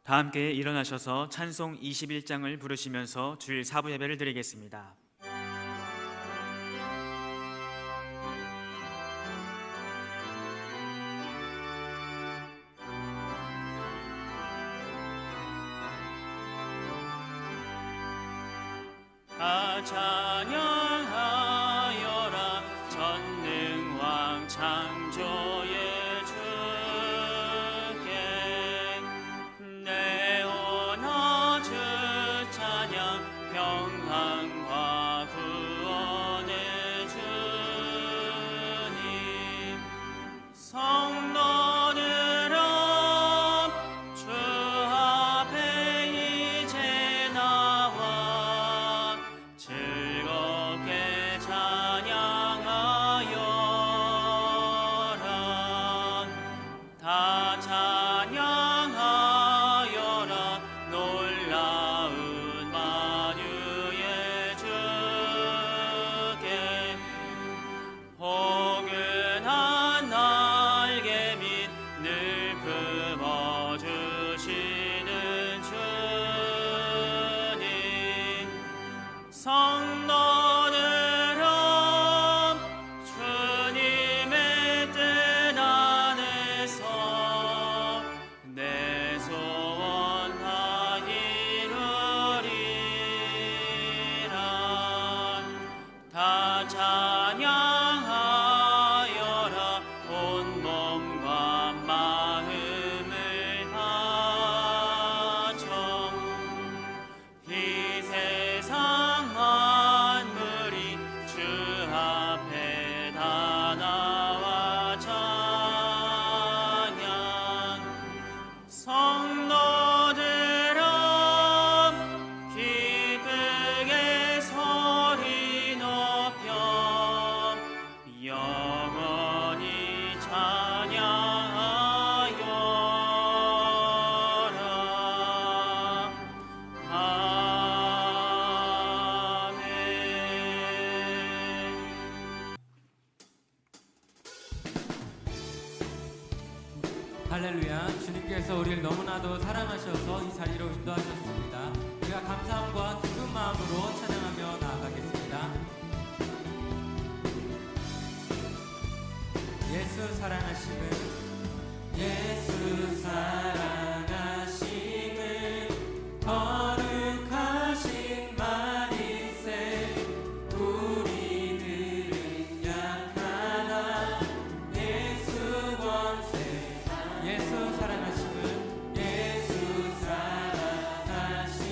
다 함께 일어나셔서 찬송 21장을 부르시면서 주일 사부 예배를 드리겠습니다. 찬양하여라 전능왕 창조의 주께 내 언어 주 찬양 평강과 구원의 주님 성도들아 주 앞에 이제 나와 즐겁게 찬양하여라 다 찬양하여라 놀라운 만유의 주께 포근한 날개 및 늘 품어주시는 주님 성도들아 주님의 뜻 안에서 내 소원 다 이루리라 다 찬양하여라 온 몸과 마음을 바쳐 이 세상 만물이 주 앞에 다 나와 찬양 성도들아 기쁘게 소리 높여 영원히 찬양하여라 할렐루야. 주님께서 우리를 너무나도 사랑하셔서 이 자리로 인도하셨습니다. 우리가 감사함과 기쁜 마음으로 찬양하며 나아가겠습니다. 예수 사랑하심은 예수 사랑하심은 거룩하신 말일세 우리들은 약하나 예수 권세 예수 사랑하심은 예수 사랑하심은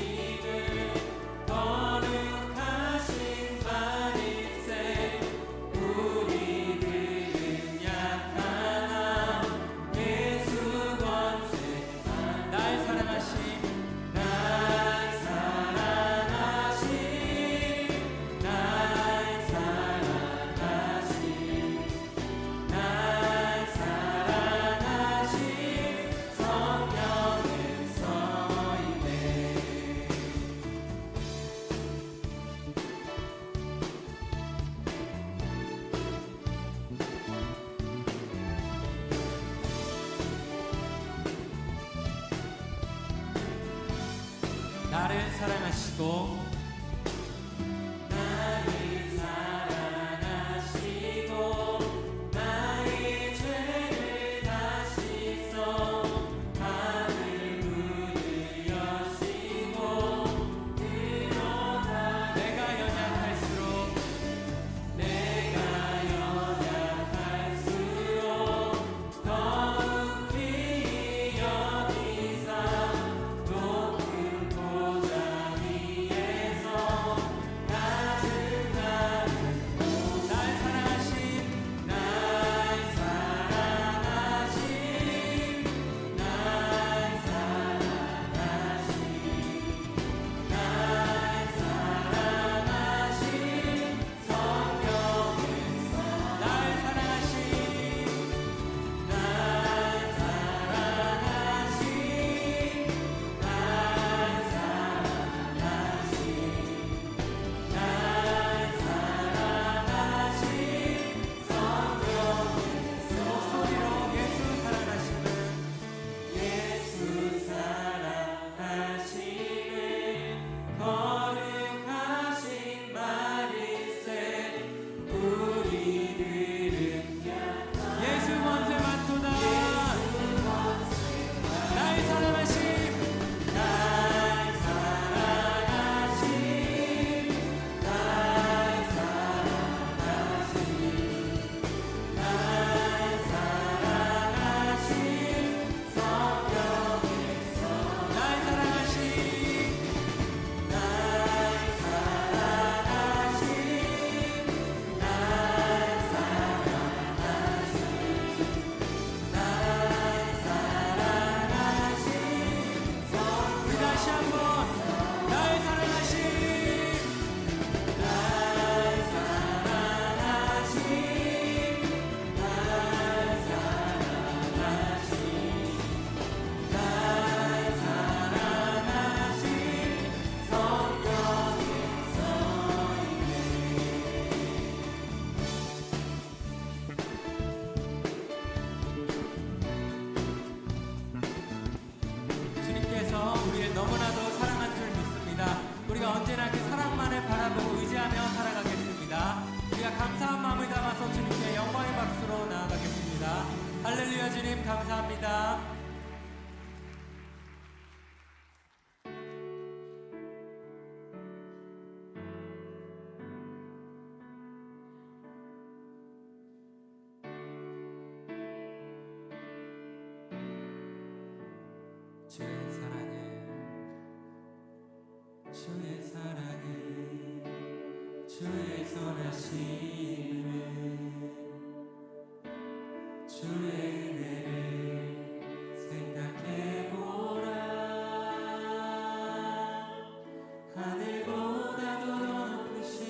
거룩하신 말일세 우리들은 약하나 예수 권세 날 사랑하심 날 사랑하심 날 사랑하심 날 사랑하심 성령은 서있네 나를 사랑하시고 나를 사랑하시고 나의 죄를 다 씻어 하늘 문을 여시고 들어가 내가 연약할수록 더욱 귀히 여기사 높은 보좌 위에 감사한 마음을 담아서 주님께 영광의 박수로 나아가겠습니다. 할렐루야 주님 감사합니다. 주의 사랑을 주의 사랑을 주의 선하심을 주의 은혜를 생각해보라. 하늘보다도 더 높으신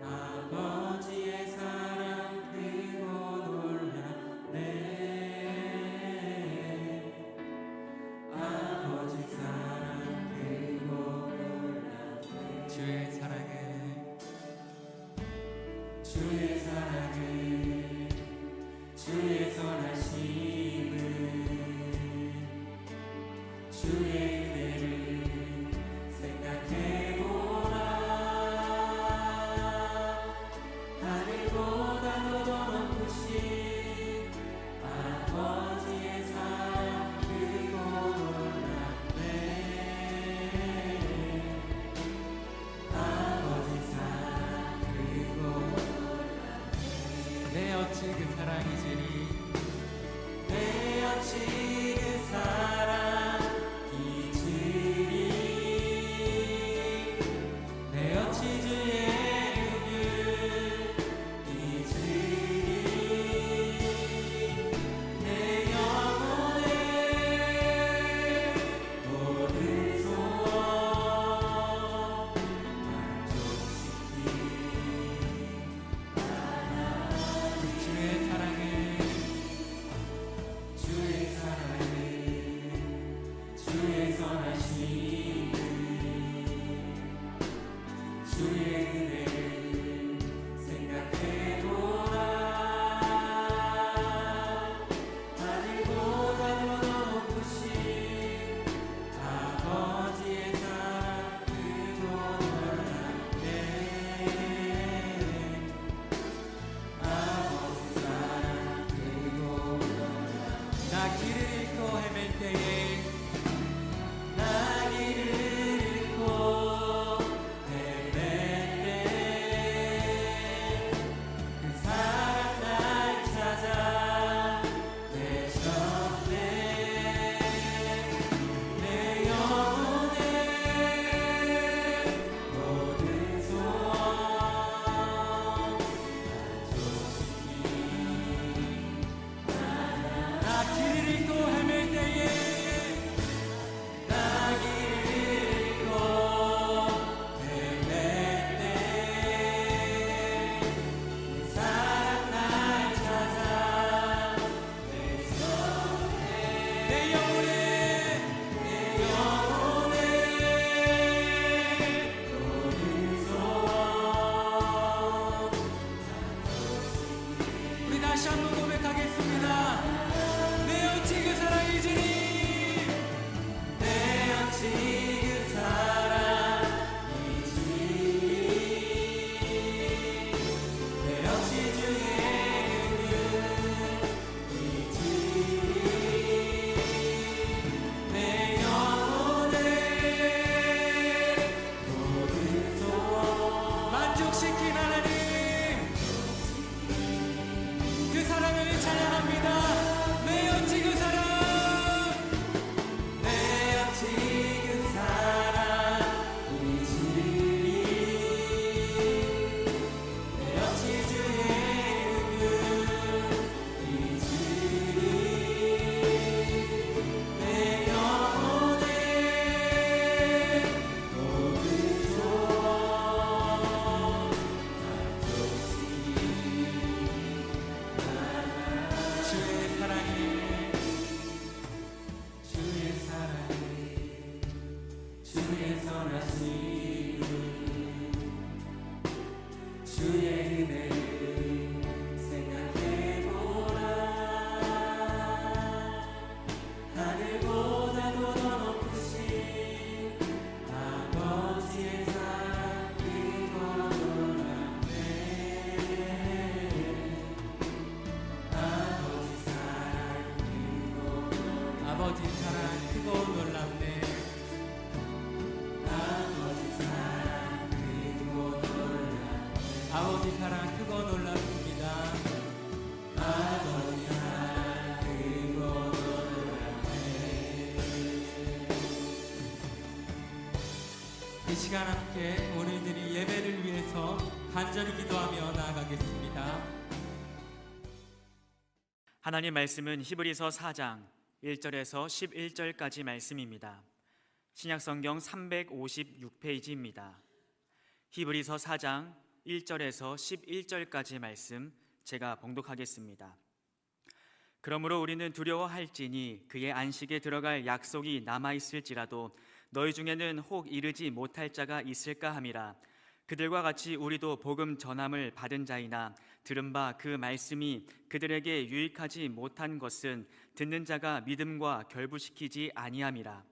아버지의 사랑 크고 놀랍네. 아버지 사랑 크고 놀랍네. 주의 사랑을 주의 사랑을 주의 선하심을 주의 은혜를 생각해보라. 하늘보다도 더 높으신 아버지의 사랑 크고 놀랍네. 아버지 사랑 크고 놀랍네. 내 어찌 그 사랑이지니 내 어찌 그 사랑이지니 사랑 크고 놀랍네. 아버지 사랑 크고 놀랍습니다. 아버지 사랑 크고 놀랍네. 이 시간 함께 우리들이 예배를 위해서 간절히 기도하며 나아가겠습니다. 하나님 말씀은 히브리서 4장 1절에서 11절까지 말씀입니다. 신약성경 356페이지입니다. 히브리서 4장 1절에서 11절까지 말씀 제가 봉독하겠습니다. 그러므로 우리는 두려워할지니 그의 안식에 들어갈 약속이 남아있을지라도 너희 중에는 혹 이르지 못할 자가 있을까 함이라. 그들과 같이 우리도 복음 전함을 받은 자이나 들은 바 그 말씀이 그들에게 유익하지 못한 것은 듣는 자가 믿음과 결부시키지 아니함이라.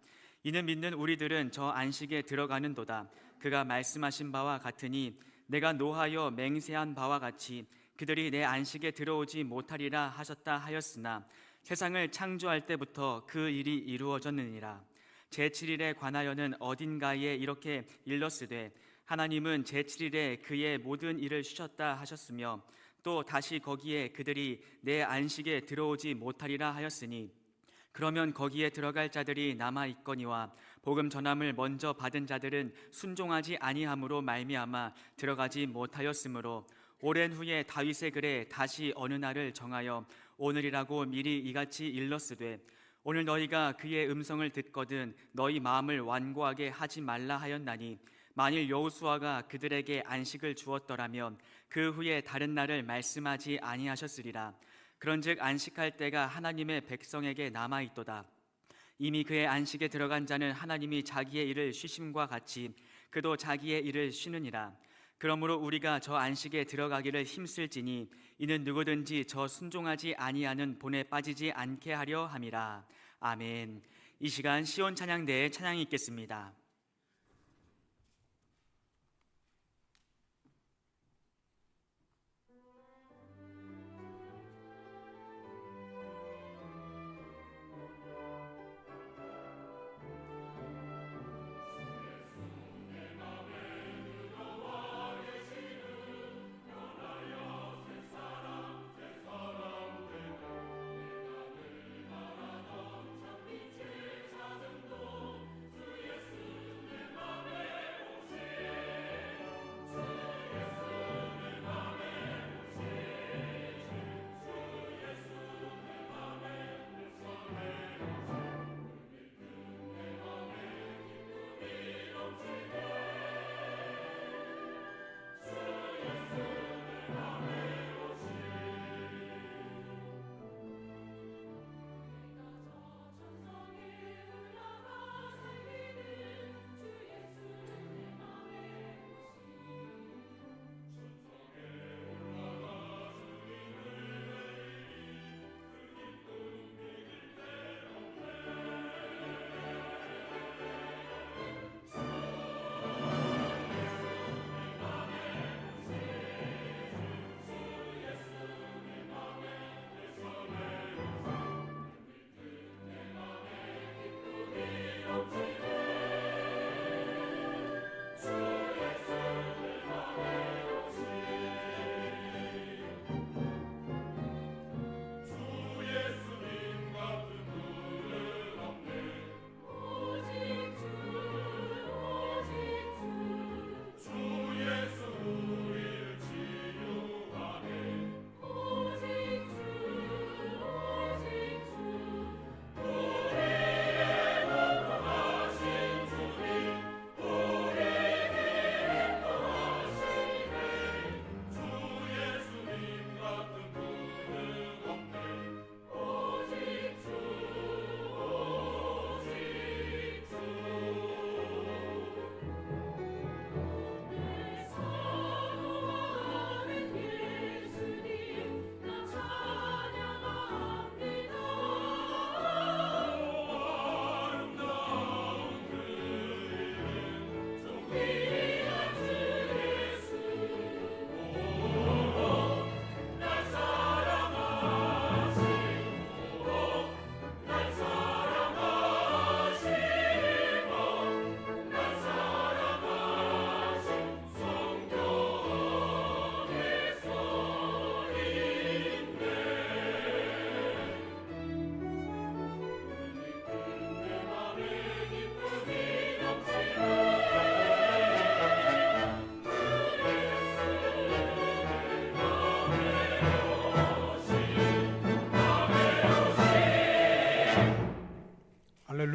이는 믿는 우리들은 저 안식에 들어가는도다. 그가 말씀하신 바와 같으니 내가 노하여 맹세한 바와 같이 그들이 내 안식에 들어오지 못하리라 하셨다 하였으나 세상을 창조할 때부터 그 일이 이루어졌느니라. 제7일에 관하여는 어딘가에 이렇게 일렀으되 하나님은 제7일에 그의 모든 일을 쉬셨다 하셨으며 또 다시 거기에 그들이 내 안식에 들어오지 못하리라 하였으니 그러면 거기에 들어갈 자들이 남아 있거니와 복음 전함을 먼저 받은 자들은 순종하지 아니함으로 말미암아 들어가지 못하였으므로 오랜 후에 다윗의 글에 다시 어느 날을 정하여 오늘이라고 미리 이같이 일렀으되 오늘 너희가 그의 음성을 듣거든 너희 마음을 완고하게 하지 말라 하였나니 만일 여호수아가 그들에게 안식을 주었더라면 그 후에 다른 날을 말씀하지 아니하셨으리라. 그런즉 안식할 때가 하나님의 백성에게 남아 있도다. 이미 그의 안식에 들어간 자는 하나님이 자기의 일을 쉬심과 같이 그도 자기의 일을 쉬느니라. 그러므로 우리가 저 안식에 들어가기를 힘쓸지니 이는 누구든지 저 순종하지 아니하는 본에 빠지지 않게 하려 함이라. 아멘. 이 시간 시온 찬양대에 찬양이 있겠습니다.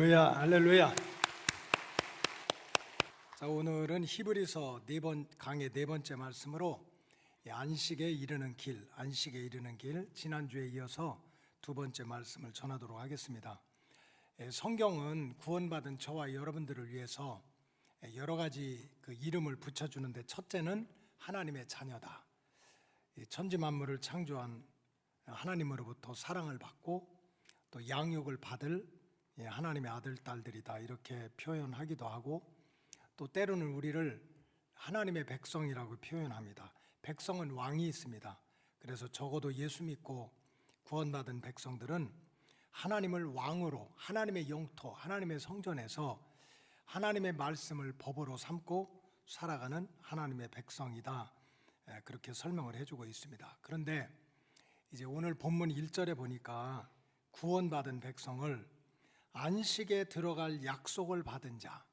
할렐루야, 할렐루야. 자, 오늘은 히브리서 강의 네 번째 말씀으로 안식에 이르는 길, 안식에 이르는 길, 지난주에 이어서 두 번째 말씀을 전하도록 하겠습니다. 성경은 구원받은 저와 여러분들을 위해서 여러 가지 그 이름을 붙여주는데, 첫째는 하나님의 자녀다. 천지 만물을 창조한 하나님으로부터 사랑을 받고 또 양육을 받을 하나님의 아들, 딸들이다, 이렇게 표현하기도 하고, 또 때로는 우리를 하나님의 백성이라고 표현합니다. 백성은 왕이 있습니다. 그래서 적어도 예수 믿고 구원받은 백성들은 하나님을 왕으로, 하나님의 영토, 하나님의 성전에서 하나님의 말씀을 법으로 삼고 살아가는 하나님의 백성이다, 그렇게 설명을 해주고 있습니다. 그런데 이제 오늘 본문 1절에 보니까 구원받은 백성을 안식에 들어갈 약속을 받은 자,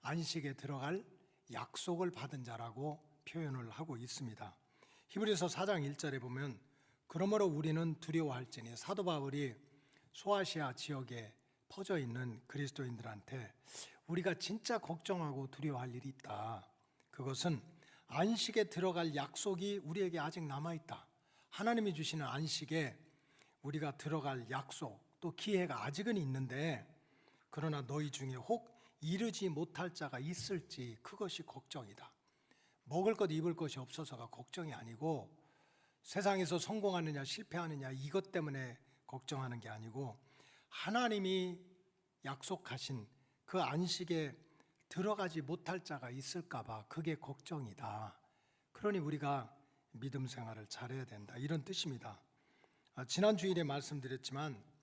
안식에 들어갈 약속을 받은 자라고 표현을 하고 있습니다. 히브리서 4장 1절에 보면, 그러므로 우리는 두려워할지니, 사도 바울이 소아시아 지역에 퍼져 있는 그리스도인들한테 우리가 진짜 걱정하고 두려워할 일이 있다. 그것은 안식에 들어갈 약속이 우리에게 아직 남아있다. 하나님이 주시는 안식에 우리가 들어갈 약속, 또 기회가 아직은 있는데, 그러나 너희 중에 혹 이르지 못할 자가 있을지 그것이 걱정이다. 먹을 것 입을 것이 없어서가 걱정이 아니고, 세상에서 성공하느냐 실패하느냐 이것 때문에 걱정하는 게 아니고, 하나님이 약속하신 그 안식에 들어가지 못할 자가 있을까 봐 그게 걱정이다. 그러니 우리가 믿음 생활을 잘해야 된다, 이런 뜻입니다. 지난 주일에 말씀드렸지만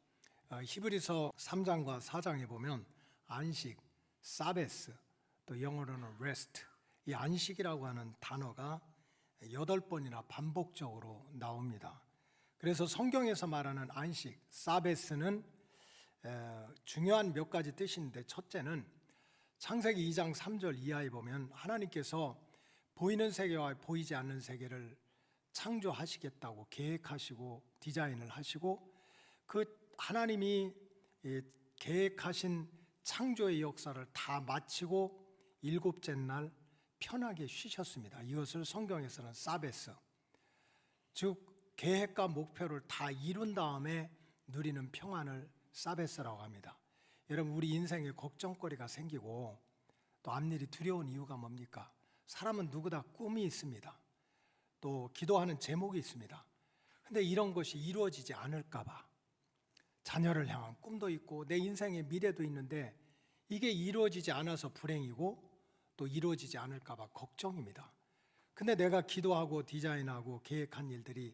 히브리서 3장과 4장에 보면 안식, 사베스, 또 영어로는 rest, 이 안식이라고 하는 단어가 8번이나 반복적으로 나옵니다. 그래서 성경에서 말하는 안식, 사베스는 중요한 몇 가지 뜻이 있는데, 첫째는 창세기 2장 3절 이하에 보면 하나님께서 보이는 세계와 보이지 않는 세계를 창조하시겠다고 계획하시고 디자인을 하시고, 그 하나님이 계획하신 창조의 역사를 다 마치고 일곱째 날 편하게 쉬셨습니다. 이것을 성경에서는 사베스, 즉 계획과 목표를 다 이룬 다음에 누리는 평안을 사베스라고 합니다. 여러분, 우리 인생에 걱정거리가 생기고 또 앞일이 두려운 이유가 뭡니까? 사람은 누구나 꿈이 있습니다. 또 기도하는 제목이 있습니다. 근데 이런 것이 이루어지지 않을까 봐, 자녀를 향한 꿈도 있고 내 인생의 미래도 있는데 이게 이루어지지 않아서 불행이고 또 이루어지지 않을까 봐 걱정입니다. 근데 내가 기도하고 디자인하고 계획한 일들이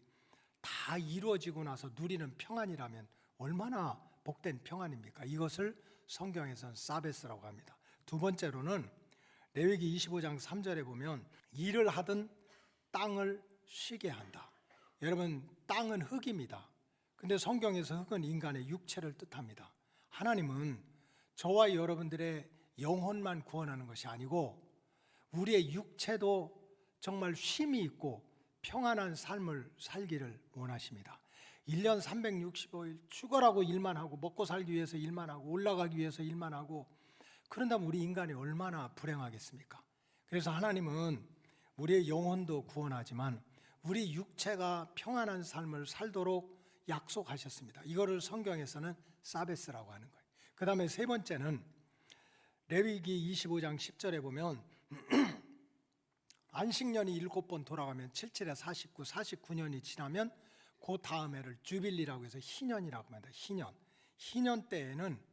다 이루어지고 나서 누리는 평안이라면 얼마나 복된 평안입니까? 이것을 성경에서는 사베스라고 합니다. 두 번째로는 레위기 25장 3절에 보면 일을 하든 땅을 쉬게 한다. 여러분, 땅은 흙입니다. 근데 성경에서 흙은 인간의 육체를 뜻합니다. 하나님은 저와 여러분들의 영혼만 구원하는 것이 아니고 우리의 육체도 정말 쉼이 있고 평안한 삶을 살기를 원하십니다. 1년 365일 죽어라고 일만 하고 먹고 살기 위해서 일만 하고 올라가기 위해서 일만 하고, 그런다면 우리 인간이 얼마나 불행하겠습니까? 그래서 하나님은 우리의 영혼도 구원하지만 우리 육체가 평안한 삶을 살도록 약속하셨습니다. 이거를 성경에서는 사베스라고 하는 거예요. 그 다음에 세 번째는 레위기 25장 10절에 보면 안식년이 7번 돌아가면 7, 7에 49, 49년이 지나면 그 다음 해를 주빌리라고 해서 희년이라고 합니다. 희년 때에는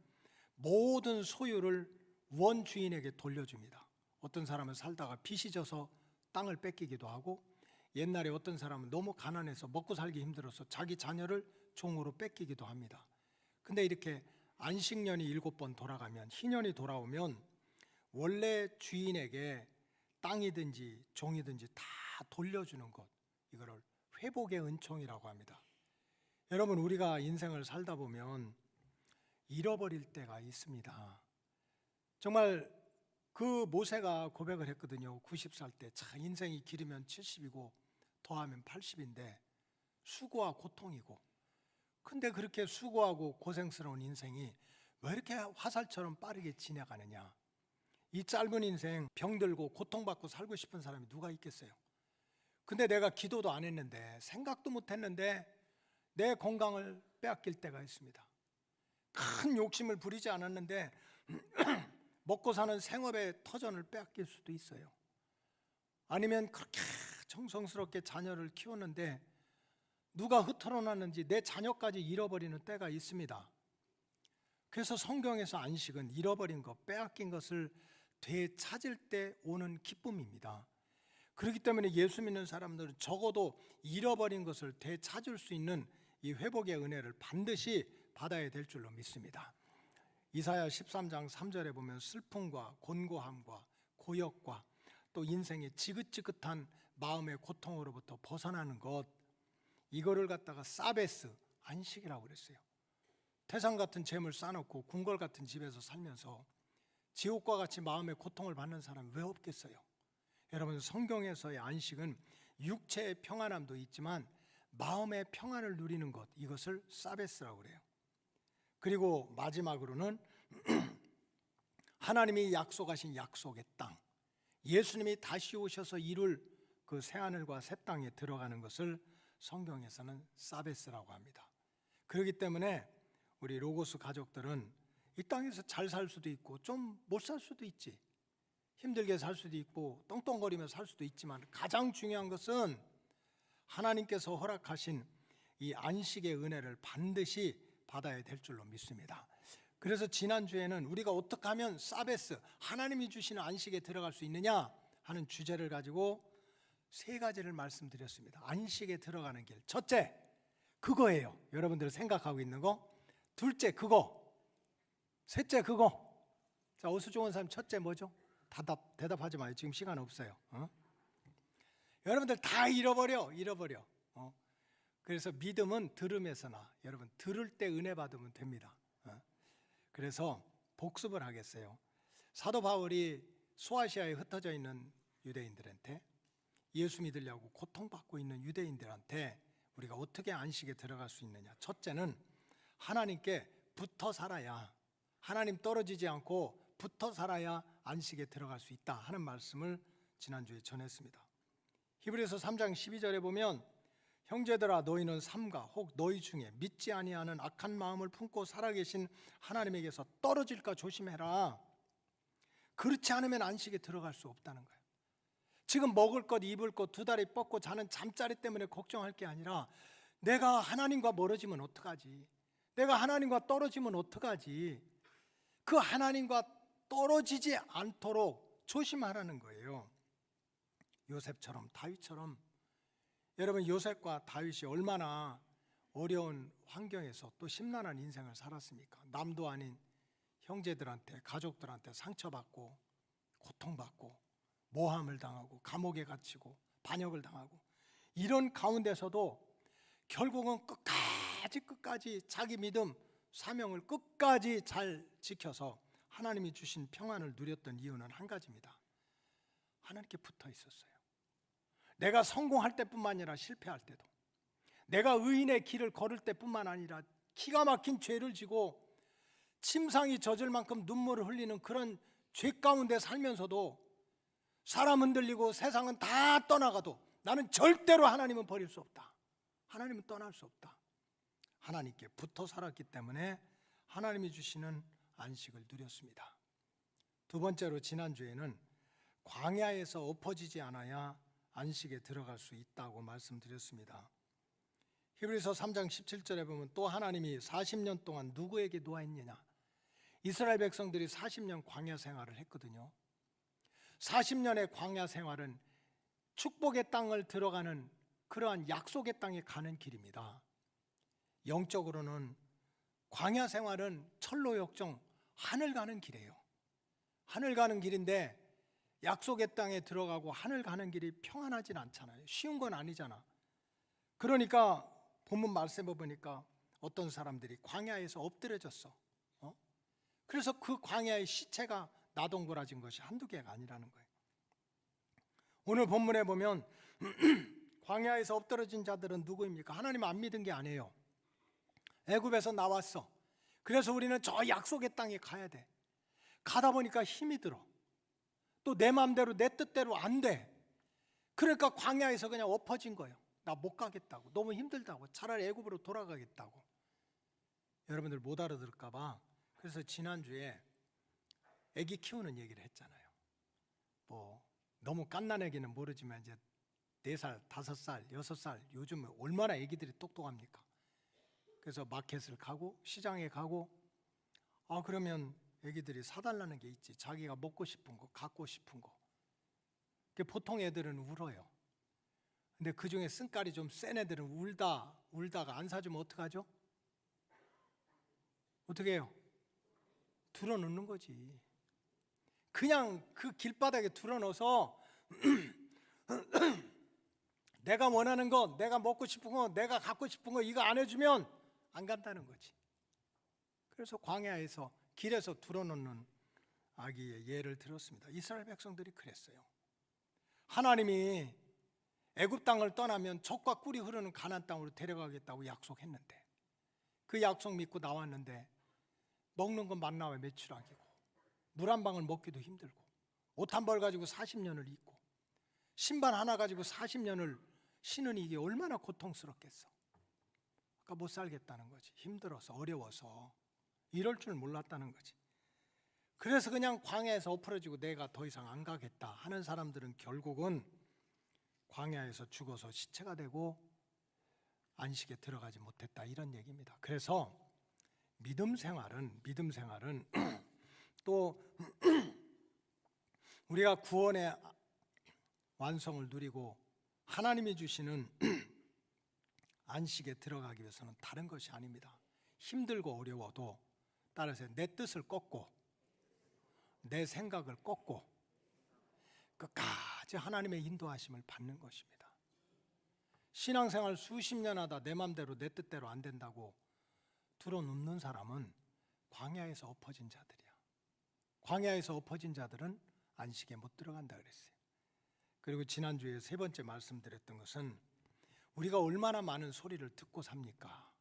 모든 소유를 원주인에게 돌려줍니다. 어떤 사람은 살다가 빚이 져서 땅을 뺏기기도 하고, 옛날에 어떤 사람은 너무 가난해서 먹고 살기 힘들어서 자기 자녀를 종으로 뺏기기도 합니다. 근데 이렇게 안식년이 7번 돌아가면, 희년이 돌아오면 원래 주인에게 땅이든지 종이든지 다 돌려주는 것, 이거를 회복의 은총이라고 합니다. 여러분, 우리가 인생을 살다 보면 잃어버릴 때가 있습니다. 정말 그 모세가 고백을 했거든요. 90살 때 참 인생이 길으면 70이고 더하면 80인데 수고와 고통이고, 근데 그렇게 수고하고 고생스러운 인생이 왜 이렇게 화살처럼 빠르게 지나가느냐? 이 짧은 인생 병들고 고통받고 살고 싶은 사람이 누가 있겠어요? 근데 내가 기도도 안 했는데, 생각도 못 했는데 내 건강을 빼앗길 때가 있습니다. 큰 욕심을 부리지 않았는데 먹고 사는 생업의 터전을 빼앗길 수도 있어요. 아니면 그렇게 정성스럽게 자녀를 키웠는데 누가 흐트러놨는지 내 자녀까지 잃어버리는 때가 있습니다. 그래서 성경에서 안식은 잃어버린 것, 빼앗긴 것을 되찾을 때 오는 기쁨입니다. 그렇기 때문에 예수 믿는 사람들은 적어도 잃어버린 것을 되찾을 수 있는 이 회복의 은혜를 반드시 받아야 될 줄로 믿습니다. 이사야 13장 3절에 보면 슬픔과 곤고함과 고역과 또 인생의 지긋지긋한 마음의 고통으로부터 벗어나는 것, 이거를 갖다가 사베스, 안식이라고 그랬어요. 태산 같은 재물 쌓아놓고 궁궐 같은 집에서 살면서 지옥과 같이 마음의 고통을 받는 사람이 왜 없겠어요? 여러분, 성경에서의 안식은 육체의 평안함도 있지만 마음의 평안을 누리는 것, 이것을 사베스라고 그래요. 그리고 마지막으로는 하나님이 약속하신 약속의 땅, 예수님이 다시 오셔서 이룰 그 새하늘과 새 땅에 들어가는 것을 성경에서는 사베스라고 합니다. 그렇기 때문에 우리 로고스 가족들은 이 땅에서 잘 살 수도 있고 좀 못 살 수도 있지, 힘들게 살 수도 있고 떵떵거리며 살 수도 있지만 가장 중요한 것은 하나님께서 허락하신 이 안식의 은혜를 반드시 받아야 될 줄로 믿습니다. 그래서 지난주에는 우리가 어떻게 하면 사베스, 하나님이 주시는 안식에 들어갈 수 있느냐 하는 주제를 가지고 세 가지를 말씀드렸습니다. 안식에 들어가는 길, 첫째 그거예요. 여러분들 생각하고 있는 거. 둘째 그거. 셋째 그거. 자, 어수 좋은 사람 첫째 뭐죠? 대답하지 마요. 지금 시간 없어요. 여러분들 다 잃어버려. 그래서 믿음은 들음에서나, 여러분 들을 때 은혜 받으면 됩니다. 그래서 복습을 하겠어요. 사도 바울이 소아시아에 흩어져 있는 유대인들한테, 예수 믿으려고 고통받고 있는 유대인들한테 우리가 어떻게 안식에 들어갈 수 있느냐. 첫째는 하나님께 붙어 살아야, 하나님 떨어지지 않고 붙어 살아야 안식에 들어갈 수 있다 하는 말씀을 지난주에 전했습니다. 히브리서 3장 12절에 보면 형제들아, 너희는 삼가 혹 너희 중에 믿지 아니하는 악한 마음을 품고 살아계신 하나님에게서 떨어질까 조심해라. 그렇지 않으면 안식에 들어갈 수 없다는 거예요. 지금 먹을 것, 입을 것, 두 다리 뻗고 자는 잠자리 때문에 걱정할 게 아니라 내가 하나님과 멀어지면 어떡하지? 내가 하나님과 떨어지면 어떡하지? 그 하나님과 떨어지지 않도록 조심하라는 거예요. 요셉처럼, 다윗처럼. 여러분, 요셉과 다윗이 얼마나 어려운 환경에서 또 심란한 인생을 살았습니까? 남도 아닌 형제들한테, 가족들한테 상처받고 고통받고 모함을 당하고 감옥에 갇히고 반역을 당하고, 이런 가운데서도 결국은 끝까지 자기 믿음, 사명을 끝까지 잘 지켜서 하나님이 주신 평안을 누렸던 이유는 한 가지입니다. 하나님께 붙어 있었어요. 내가 성공할 때뿐만 아니라 실패할 때도, 내가 의인의 길을 걸을 때뿐만 아니라 기가 막힌 죄를 지고 침상이 젖을 만큼 눈물을 흘리는 그런 죄 가운데 살면서도, 사람 흔들리고 세상은 다 떠나가도 나는 절대로 하나님은 버릴 수 없다, 하나님은 떠날 수 없다, 하나님께 붙어 살았기 때문에 하나님이 주시는 안식을 누렸습니다. 두 번째로, 지난주에는 광야에서 엎어지지 않아야 안식에 들어갈 수 있다고 말씀드렸습니다. 히브리서 3장 17절에 보면 또 하나님이 40년 동안 누구에게 노하였느냐. 이스라엘 백성들이 40년 광야 생활을 했거든요. 40년의 광야 생활은 축복의 땅을 들어가는 그러한 약속의 땅에 가는 길입니다. 영적으로는 광야 생활은 철로 역정, 하늘 가는 길이에요. 하늘 가는 길인데 약속의 땅에 들어가고 하늘 가는 길이 평안하진 않잖아요. 쉬운 건 아니잖아. 그러니까 본문 말씀을 보니까 어떤 사람들이 광야에서 엎드려졌어. 그래서 그 광야의 시체가 나동거라진 것이 한두 개가 아니라는 거예요. 오늘 본문에 보면 광야에서 엎드러진 자들은 누구입니까? 하나님 안 믿은 게 아니에요. 애굽에서 나왔어. 그래서 우리는 저 약속의 땅에 가야 돼. 가다 보니까 힘이 들어. 또 내 마음대로 내 뜻대로 안 돼. 그러니까 광야에서 그냥 엎어진 거예요. 나 못 가겠다고. 너무 힘들다고. 차라리 애굽으로 돌아가겠다고. 여러분들 못 알아들을까 봐. 그래서 지난주에 애기 키우는 얘기를 했잖아요. 뭐 너무 갓난 애기는 모르지만 이제 4살, 5살, 6살 요즘 얼마나 애기들이 똑똑합니까? 그래서 마켓을 가고 시장에 가고 그러면 애기들이 사달라는 게 있지. 자기가 먹고 싶은 거, 갖고 싶은 거. 보통 애들은 울어요. 근데 그중에 쓴깔이 좀 센 애들은 울다가 안 사주면 어떡하죠? 어떻게 해요? 들어놓는 거지. 그냥 그 길바닥에 들어넣어서 내가 원하는 거, 내가 먹고 싶은 거, 내가 갖고 싶은 거 이거 안 해주면 안 간다는 거지. 그래서 광야에서 길에서 들어놓는 아기의 예를 들었습니다. 이스라엘 백성들이 그랬어요. 하나님이 애굽 땅을 떠나면 젖과 꿀이 흐르는 가나안 땅으로 데려가겠다고 약속했는데 그 약속 믿고 나왔는데 먹는 건 만나와 메추라기고 물 한 방울 먹기도 힘들고 옷 한 벌 가지고 40년을 입고 신발 하나 가지고 40년을 신으니 이게 얼마나 고통스럽겠어. 그러니까 못 살겠다는 거지. 힘들어서 어려워서 이럴 줄 몰랐다는 거지. 그래서 그냥 광야에서 엎어지고 내가 더 이상 안 가겠다 하는 사람들은 결국은 광야에서 죽어서 시체가 되고 안식에 들어가지 못했다 이런 얘기입니다. 그래서 믿음 생활은 또 우리가 구원의 완성을 누리고 하나님이 주시는 안식에 들어가기 위해서는 다른 것이 아닙니다. 힘들고 어려워도 따라서 내 뜻을 꺾고 내 생각을 꺾고 끝까지 하나님의 인도하심을 받는 것입니다. 신앙생활 수십 년 하다 내 맘대로 내 뜻대로 안 된다고 들어눕는 사람은 광야에서 엎어진 자들이야. 광야에서 엎어진 자들은 안식에 못 들어간다 그랬어요. 그리고 지난주에 세 번째 말씀드렸던 것은 우리가 얼마나 많은 소리를 듣고 삽니까?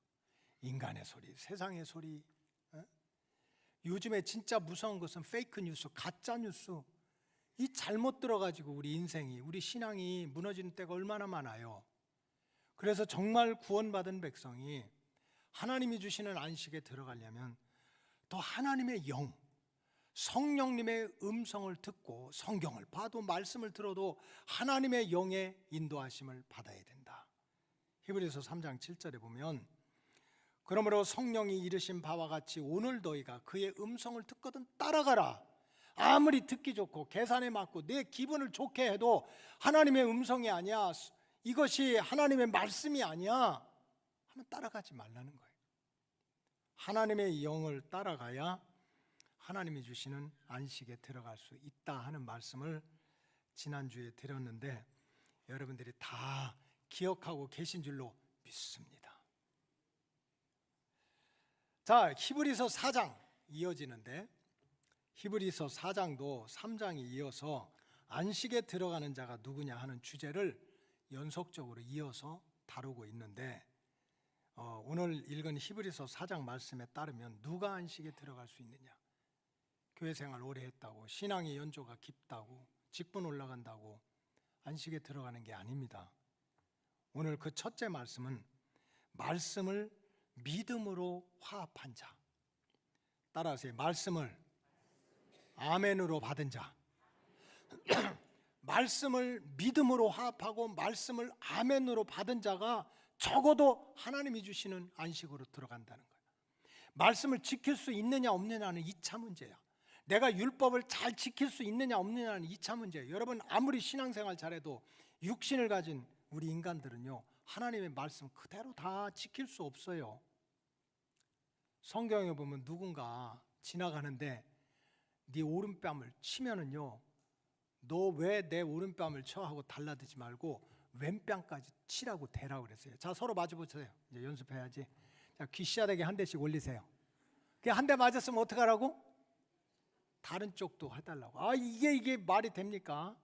인간의 소리, 세상의 소리. 요즘에 진짜 무서운 것은 페이크 뉴스, 가짜 뉴스. 이 잘못 들어가지고 우리 인생이, 우리 신앙이 무너지는 때가 얼마나 많아요. 그래서 정말 구원받은 백성이 하나님이 주시는 안식에 들어가려면 더 하나님의 영, 성령님의 음성을 듣고 성경을 봐도 말씀을 들어도 하나님의 영의 인도하심을 받아야 된다. 히브리서 3장 7절에 보면 그러므로 성령이 이르신 바와 같이 오늘 너희가 그의 음성을 듣거든 따라가라. 아무리 듣기 좋고 계산에 맞고 내 기분을 좋게 해도 하나님의 음성이 아니야, 이것이 하나님의 말씀이 아니야 하면 따라가지 말라는 거예요. 하나님의 영을 따라가야 하나님이 주시는 안식에 들어갈 수 있다 하는 말씀을 지난주에 드렸는데 여러분들이 다 기억하고 계신 줄로 믿습니다. 자, 히브리서 4장 이어지는데 히브리서 4장도 3장이 이어서 안식에 들어가는 자가 누구냐 하는 주제를 연속적으로 이어서 다루고 있는데 오늘 읽은 히브리서 4장 말씀에 따르면 누가 안식에 들어갈 수 있느냐? 교회 생활 오래 했다고, 신앙의 연조가 깊다고, 직분 올라간다고 안식에 들어가는 게 아닙니다. 오늘 그 첫째 말씀은 말씀을 믿음으로 화합한 자. 따라하세요. 말씀을 아멘으로 받은 자. 말씀을 믿음으로 화합하고 말씀을 아멘으로 받은 자가 적어도 하나님이 주시는 안식으로 들어간다는 거예요. 말씀을 지킬 수 있느냐 없느냐는 2차 문제야. 내가 율법을 잘 지킬 수 있느냐 없느냐는 2차 문제예요. 여러분 아무리 신앙생활 잘해도 육신을 가진 우리 인간들은요 하나님의 말씀 그대로 다 지킬 수 없어요. 성경에 보면 누군가 지나가는데 네 오른뺨을 치면은요 너 왜 내 오른뺨을 쳐 하고 달라들지 말고 왼뺨까지 치라고 대라고 그랬어요. 자, 서로 마주보세요. 이제 연습해야지. 자, 귀시야되게 한 대씩 올리세요. 한 대 맞았으면 어떡하라고? 다른 쪽도 해달라고. 이게 말이 됩니까?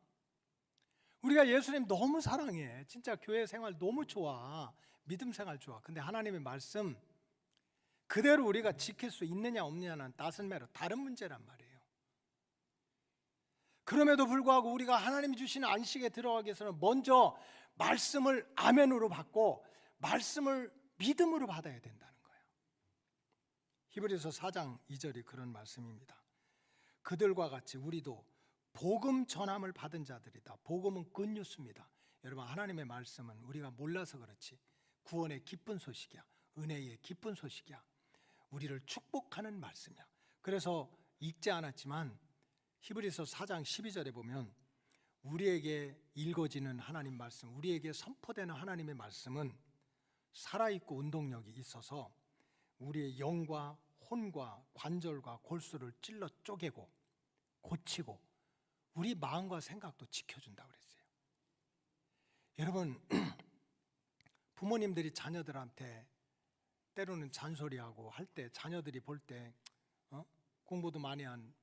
우리가 예수님 너무 사랑해. 진짜 교회 생활 너무 좋아. 믿음 생활 좋아. 근데 하나님의 말씀 그대로 우리가 지킬 수 있느냐 없느냐는 따스매로 다른 문제란 말이에요. 그럼에도 불구하고 우리가 하나님이 주시는 안식에 들어가기 위해서는 먼저 말씀을 아멘으로 받고 말씀을 믿음으로 받아야 된다는 거예요. 히브리서 4장 2절이 그런 말씀입니다. 그들과 같이 우리도 복음 전함을 받은 자들이다. 복음은 굿뉴스입니다. 여러분, 하나님의 말씀은 우리가 몰라서 그렇지 구원의 기쁜 소식이야. 은혜의 기쁜 소식이야. 우리를 축복하는 말씀이야. 그래서 읽지 않았지만 히브리서 4장 12절에 보면 우리에게 읽어지는 하나님 말씀, 우리에게 선포되는 하나님의 말씀은 살아있고 운동력이 있어서 우리의 영과 혼과 관절과 골수를 찔러 쪼개고 고치고 우리 마음과 생각도 지켜준다고 그랬어요. 여러분, 부모님들이 자녀들한테 때로는 잔소리하고 할 때 자녀들이 볼 때 공부도 많이 안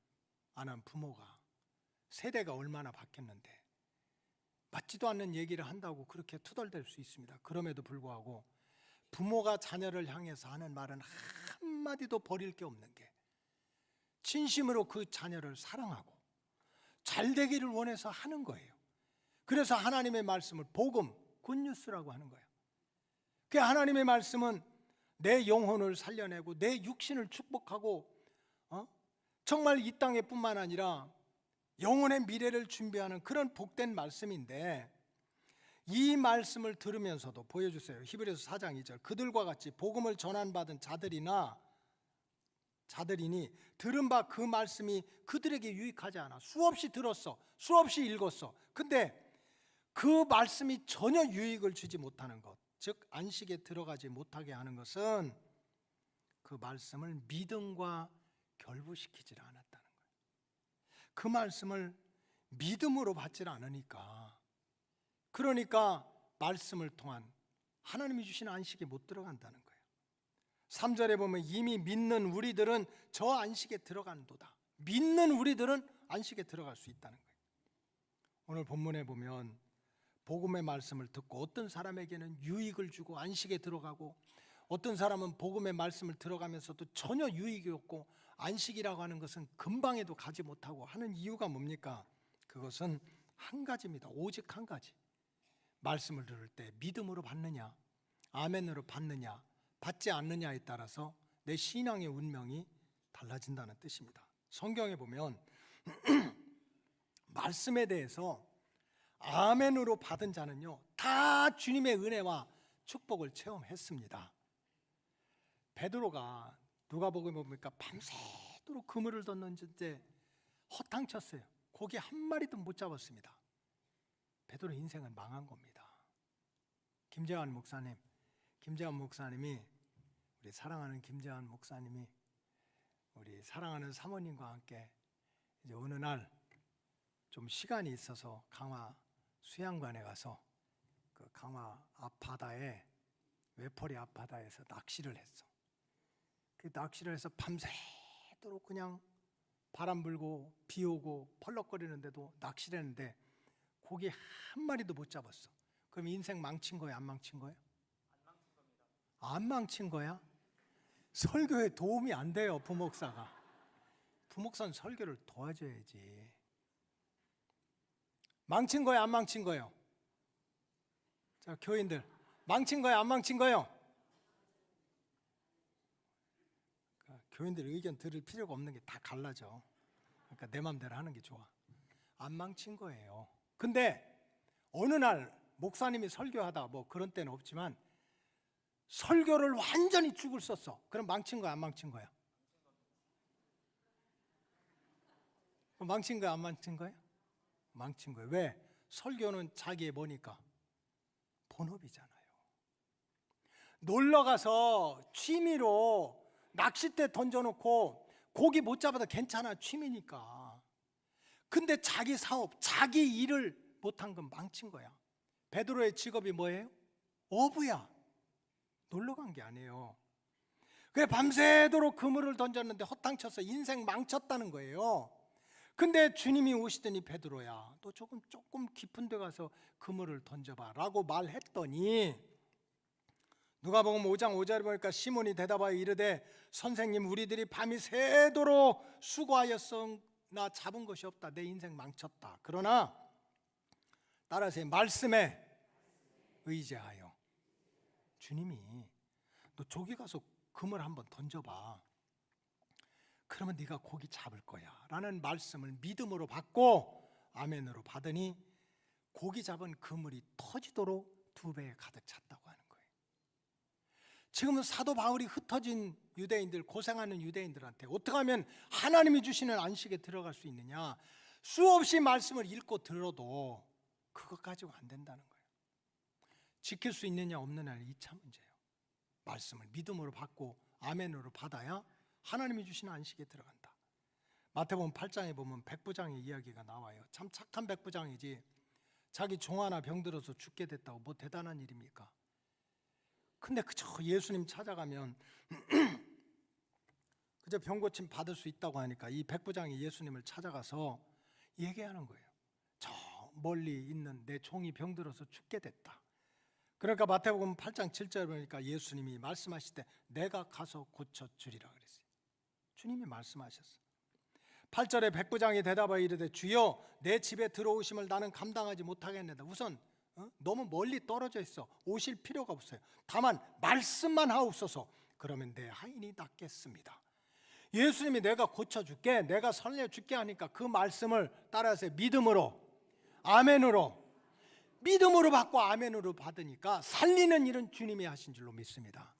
한 부모가 세대가 얼마나 바뀌었는데 맞지도 않는 얘기를 한다고 그렇게 투덜댈 수 있습니다. 그럼에도 불구하고 부모가 자녀를 향해서 하는 말은 한마디도 버릴 게 없는 게 진심으로 그 자녀를 사랑하고 잘 되기를 원해서 하는 거예요. 그래서 하나님의 말씀을 복음, 굿뉴스라고 하는 거예요. 그 하나님의 말씀은 내 영혼을 살려내고 내 육신을 축복하고 정말 이 땅에 뿐만 아니라 영혼의 미래를 준비하는 그런 복된 말씀인데 이 말씀을 들으면서도 보여주세요. 히브리서 4장 2절 그들과 같이 복음을 전환받은 자들이니 들은 바 그 말씀이 그들에게 유익하지 않아. 수없이 들었어. 수없이 읽었어. 근데 그 말씀이 전혀 유익을 주지 못하는 것, 즉 안식에 들어가지 못하게 하는 것은 그 말씀을 믿음과 결부시키질 않았다는 거예요. 그 말씀을 믿음으로 받질 않으니까, 그러니까 말씀을 통한 하나님이 주신 안식에 못 들어간다는 거예요. 3절에 보면 이미 믿는 우리들은 저 안식에 들어간도다. 믿는 우리들은 안식에 들어갈 수 있다는 거예요. 오늘 본문에 보면 복음의 말씀을 듣고 어떤 사람에게는 유익을 주고 안식에 들어가고 어떤 사람은 복음의 말씀을 들어가면서도 전혀 유익이 없고 안식이라고 하는 것은 금방에도 가지 못하고 하는 이유가 뭡니까? 그것은 한 가지입니다. 오직 한 가지. 말씀을 들을 때 믿음으로 받느냐 아멘으로 받느냐 받지 않느냐에 따라서 내 신앙의 운명이 달라진다는 뜻입니다. 성경에 보면 말씀에 대해서 아멘으로 받은 자는요 다 주님의 은혜와 축복을 체험했습니다. 베드로가 누가복음에 보니까 밤새도록 그물을 던졌는데 허탕쳤어요. 고기 한 마리도 못 잡았습니다. 베드로 인생은 망한 겁니다. 김재환 목사님이 우리 사랑하는 김재환 목사님이 우리 사랑하는 사모님과 함께 이제 어느 날 좀 시간이 있어서 강화 수양관에 가서 그 강화 앞바다에 외포리 앞바다에서 낚시를 했어. 그 낚시를 해서 밤새도록 그냥 바람 불고 비 오고 펄럭거리는데도 낚시를 했는데 고기 한 마리도 못 잡았어. 그럼 인생 망친 거야, 안 망친 거야? 안 망친 거야? 설교에 도움이 안 돼요, 부목사가. 부목사는 설교를 도와줘야지. 망친 거야, 안 망친 거예요? 자, 교인들, 망친 거야, 안 망친 거예요? 교인들 의견 들을 필요가 없는 게 다 갈라져. 그러니까 내 맘대로 하는 게 좋아. 안 망친 거예요. 근데 어느 날 목사님이 설교하다 뭐 그런 때는 없지만 설교를 완전히 죽을 썼어. 그럼 망친 거야, 안 망친 거야? 망친 거야, 안 망친 거야? 망친 거예요. 왜? 설교는 자기의 뭐니까? 본업이잖아요. 놀러 가서 취미로 낚싯대 던져놓고 고기 못 잡아도 괜찮아, 취미니까. 근데 자기 사업, 자기 일을 못한 건 망친 거야. 베드로의 직업이 뭐예요? 어부야. 놀러 간 게 아니에요. 그래 밤새도록 그물을 던졌는데 허탕쳐서 인생 망쳤다는 거예요. 근데 주님이 오시더니 베드로야, 너 조금 깊은 데 가서 그물을 던져봐 라고 말했더니 누가복음 5장 5절에 보니까 시몬이 대답하여 이르되 선생님 우리들이 밤이 새도록 수고하였으나 잡은 것이 없다. 내 인생 망쳤다. 그러나 따라서 말씀에 의지하여 주님이 너 저기 가서 그물 한번 던져봐. 그러면 네가 고기 잡을 거야 라는 말씀을 믿음으로 받고 아멘으로 받으니 고기 잡은 그물이 터지도록 2배에 가득 찼다고 하는 거예요. 지금은 사도 바울이 흩어진 유대인들, 고생하는 유대인들한테 어떻게 하면 하나님이 주시는 안식에 들어갈 수 있느냐, 수없이 말씀을 읽고 들어도 그것 가지고 안 된다는 거예요. 지킬 수 있느냐 없느냐는 2차 문제예요. 말씀을 믿음으로 받고 아멘으로 받아야 하나님이 주시는 안식에 들어간다. 마태복음 8장에 보면 백부장의 이야기가 나와요. 참 착한 백부장이지 자기 종 하나 병들어서 죽게 됐다고 뭐 대단한 일입니까? 근데 그저 예수님 찾아가면 그저 병고침 받을 수 있다고 하니까 이 백부장이 예수님을 찾아가서 얘기하는 거예요. 저 멀리 있는 내 종이 병들어서 죽게 됐다. 그러니까 마태복음 8장 7절 보니까 예수님이 말씀하실 때 내가 가서 고쳐주리라 그랬어요. 주님이 말씀하셨어요. 8절에 백부장이 대답하여 이르되 주여 내 집에 들어오심을 나는 감당하지 못하겠는데 우선 너무 멀리 떨어져 있어. 오실 필요가 없어요. 다만 말씀만 하옵소서. 그러면 내 하인이 낫겠습니다. 예수님이 내가 고쳐줄게, 내가 살려줄게 하니까 그 말씀을 따라서 믿음으로 아멘으로 믿음으로 받고 아멘으로 받으니까 살리는 일은 주님이 하신 줄로 믿습니다.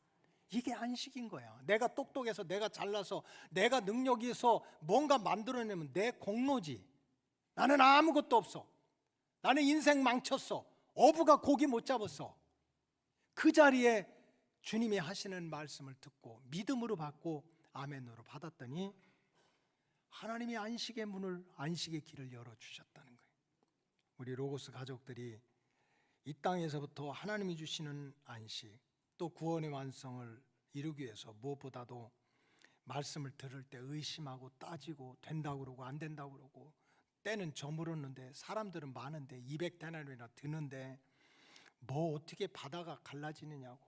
이게 안식인 거야. 내가 똑똑해서 내가 잘나서 내가 능력이 있어 뭔가 만들어내면 내 공로지. 나는 아무것도 없어. 나는 인생 망쳤어. 어부가 고기 못 잡았어. 그 자리에 주님이 하시는 말씀을 듣고 믿음으로 받고 아멘으로 받았더니 하나님이 안식의 문을, 안식의 길을 열어주셨다는 거예요. 우리 로고스 가족들이 이 땅에서부터 하나님이 주시는 안식, 또 구원의 완성을 이루기 위해서 무엇보다도 말씀을 들을 때 의심하고 따지고 된다고 그러고 안 된다고 그러고 때는 저물었는데 사람들은 많은데 200데나리나 드는데 뭐 어떻게 바다가 갈라지느냐고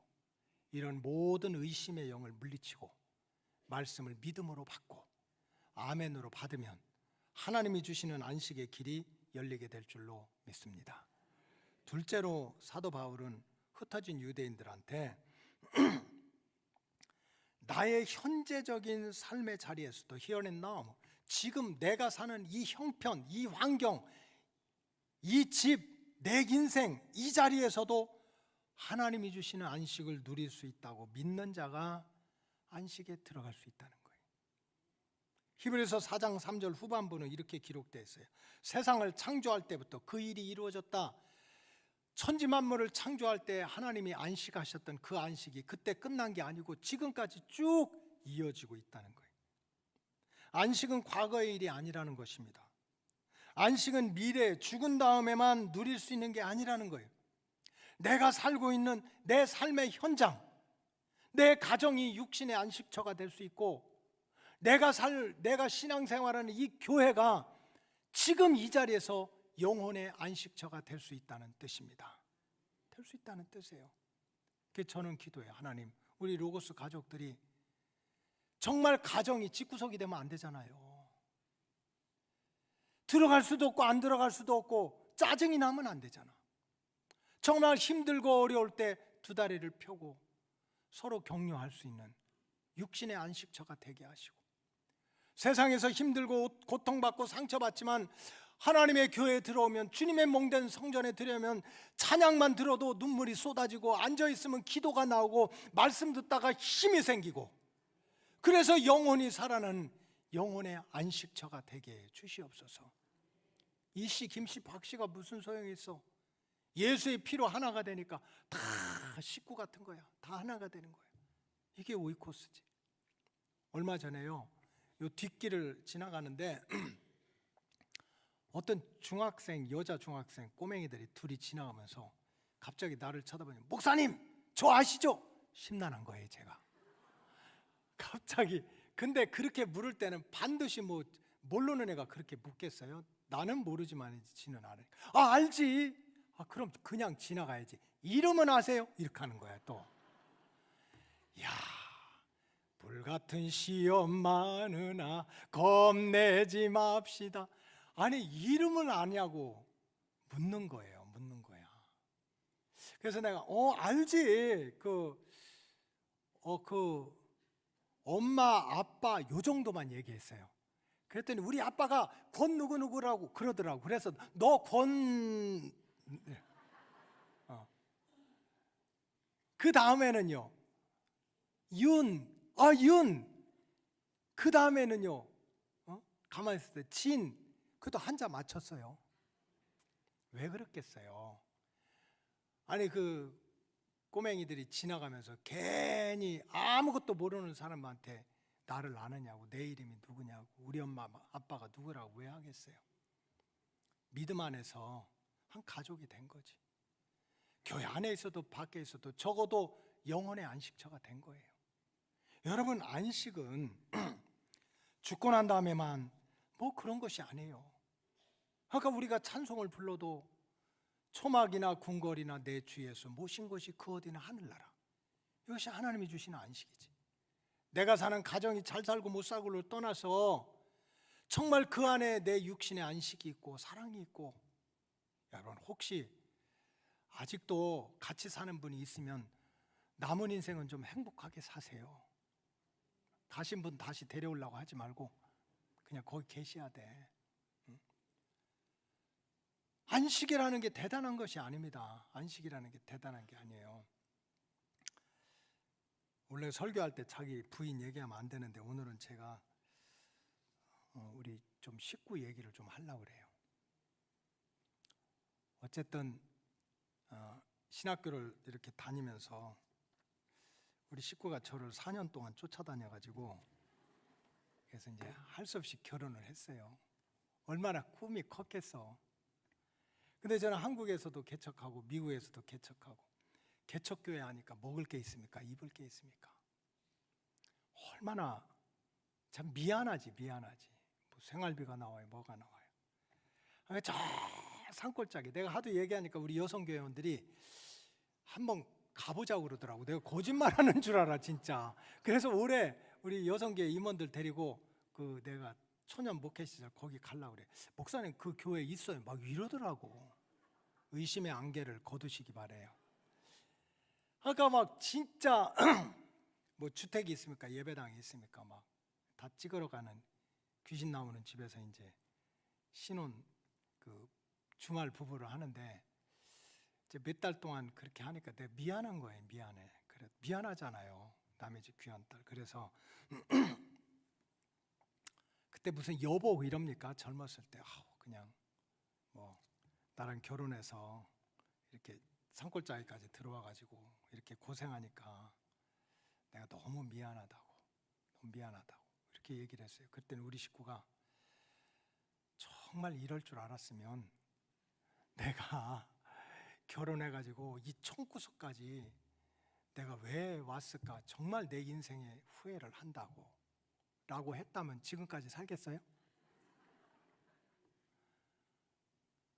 이런 모든 의심의 영을 물리치고 말씀을 믿음으로 받고 아멘으로 받으면 하나님이 주시는 안식의 길이 열리게 될 줄로 믿습니다. 둘째로 사도 바울은 흩어진 유대인들한테 나의 현재적인 삶의 자리에서도 here and now, 지금 내가 사는 이 형편, 이 환경, 이 집, 내 인생 이 자리에서도 하나님이 주시는 안식을 누릴 수 있다고 믿는 자가 안식에 들어갈 수 있다는 거예요. 히브리서 4장 3절 후반부는 이렇게 기록되어 있어요. 세상을 창조할 때부터 그 일이 이루어졌다. 천지 만물을 창조할 때 하나님이 안식하셨던 그 안식이 그때 끝난 게 아니고 지금까지 쭉 이어지고 있다는 거예요. 안식은 과거의 일이 아니라는 것입니다. 안식은 미래, 죽은 다음에만 누릴 수 있는 게 아니라는 거예요. 내가 살고 있는 내 삶의 현장, 내 가정이 육신의 안식처가 될 수 있고 내가 신앙생활하는 이 교회가 지금 이 자리에서 영혼의 안식처가 될 수 있다는 뜻입니다. 될 수 있다는 뜻이에요. 그래서 저는 기도해요. 하나님, 우리 로고스 가족들이 정말 가정이 집구석이 되면 안 되잖아요. 들어갈 수도 없고 안 들어갈 수도 없고 짜증이 나면 안 되잖아. 정말 힘들고 어려울 때 두 다리를 펴고 서로 격려할 수 있는 육신의 안식처가 되게 하시고 세상에서 힘들고 고통받고 상처받지만 하나님의 교회에 들어오면 주님의 몽된 성전에 들어오면 찬양만 들어도 눈물이 쏟아지고 앉아있으면 기도가 나오고 말씀 듣다가 힘이 생기고 그래서 영혼이 살아나는 영혼의 안식처가 되게 주시옵소서. 이씨 김씨 박씨가 무슨 소용이 있어. 예수의 피로 하나가 되니까 다 식구 같은 거야. 다 하나가 되는 거야. 이게 오이코스지. 얼마 전에요 요 뒷길을 지나가는데 어떤 중학생, 여자 중학생 꼬맹이들이 둘이 지나가면서 갑자기 나를 쳐다보니 목사님 저 아시죠? 심란한 거예요 제가. 갑자기. 근데 그렇게 물을 때는 반드시 뭐 모르는 애가 그렇게 묻겠어요? 나는 모르지만 지는 아는. 알지. 그럼 그냥 지나가야지. 이름은 아세요? 이렇게 하는 거야 또. 야, 불같은 시험 많으나 겁내지 맙시다. 아니, 이름을 아냐고 묻는 거예요. 묻는 거야. 그래서 내가 알지. 엄마, 아빠 요 정도만 얘기했어요. 그랬더니 우리 아빠가 권 누구누구라고 그러더라고. 그래서 너 권 그 다음에는요 윤. 그 다음에는요 가만히 있을 때 진. 그것도 한자 맞췄어요. 왜 그랬겠어요? 아니, 그 꼬맹이들이 지나가면서 괜히 아무것도 모르는 사람한테 나를 아느냐고, 내 이름이 누구냐고, 우리 엄마 아빠가 누구라고 왜 하겠어요? 믿음 안에서 한 가족이 된 거지. 교회 안에 있어도 밖에 있어도 적어도 영혼의 안식처가 된 거예요. 여러분, 안식은 죽고 난 다음에만 뭐 그런 것이 아니에요. 그러니까 우리가 찬송을 불러도 초막이나 궁궐이나 내 주 예수 모신 것이 그 어디나 하늘나라. 이것이 하나님이 주시는 안식이지. 내가 사는 가정이 잘 살고 못 살고를 떠나서 정말 그 안에 내 육신의 안식이 있고 사랑이 있고, 여러분 혹시 아직도 같이 사는 분이 있으면 남은 인생은 좀 행복하게 사세요. 가신 분 다시 데려오려고 하지 말고 그냥 거기 계셔야 돼. 안식이라는 게 대단한 것이 아닙니다. 안식이라는 게 대단한 게 아니에요. 원래 설교할 때 자기 부인 얘기하면 안 되는데 오늘은 제가 우리 좀 식구 얘기를 좀 하려고 그래요. 어쨌든 신학교를 이렇게 다니면서 우리 식구가 저를 4년 동안 쫓아다녀가지고, 그래서 이제 할 수 없이 결혼을 했어요. 얼마나 꿈이 컸겠어. 근데 저는 한국에서도 개척하고 미국에서도 개척하고, 개척교회 하니까 먹을 게 있습니까? 입을 게 있습니까? 얼마나 참 미안하지. 뭐 생활비가 나와요, 뭐가 나와요. 저 산골짜기, 내가 하도 얘기하니까 우리 여성교회원들이 한번 가보자고 그러더라고. 내가 거짓말하는 줄 알아 진짜. 그래서 올해 우리 여성교회 임원들 데리고 내가 초년 목회 시절 거기 가려고 그래. 목사님 그 교회 있어요 막 이러더라고. 의심의 안개를 거두시기 바래요. 아까 막 진짜 뭐 주택이 있습니까? 예배당이 있습니까? 막 다 찍으러 가는 귀신 나오는 집에서 이제 신혼 그 주말 부부를 하는데, 이제 몇 달 동안 그렇게 하니까 내가 미안한 거예요. 미안해. 그래 미안하잖아요. 남의 집 귀한 딸. 그래서 그때 무슨 여보 이럽니까? 젊었을 때 그냥 뭐 나랑 결혼해서 이렇게 산골짜기까지 들어와가지고 이렇게 고생하니까 내가 너무 미안하다고 이렇게 얘기를 했어요. 그때는 우리 식구가 정말 이럴 줄 알았으면 내가 결혼해가지고 이 총구석까지 내가 왜 왔을까, 정말 내 인생에 후회를 한다고 라고 했다면 지금까지 살겠어요?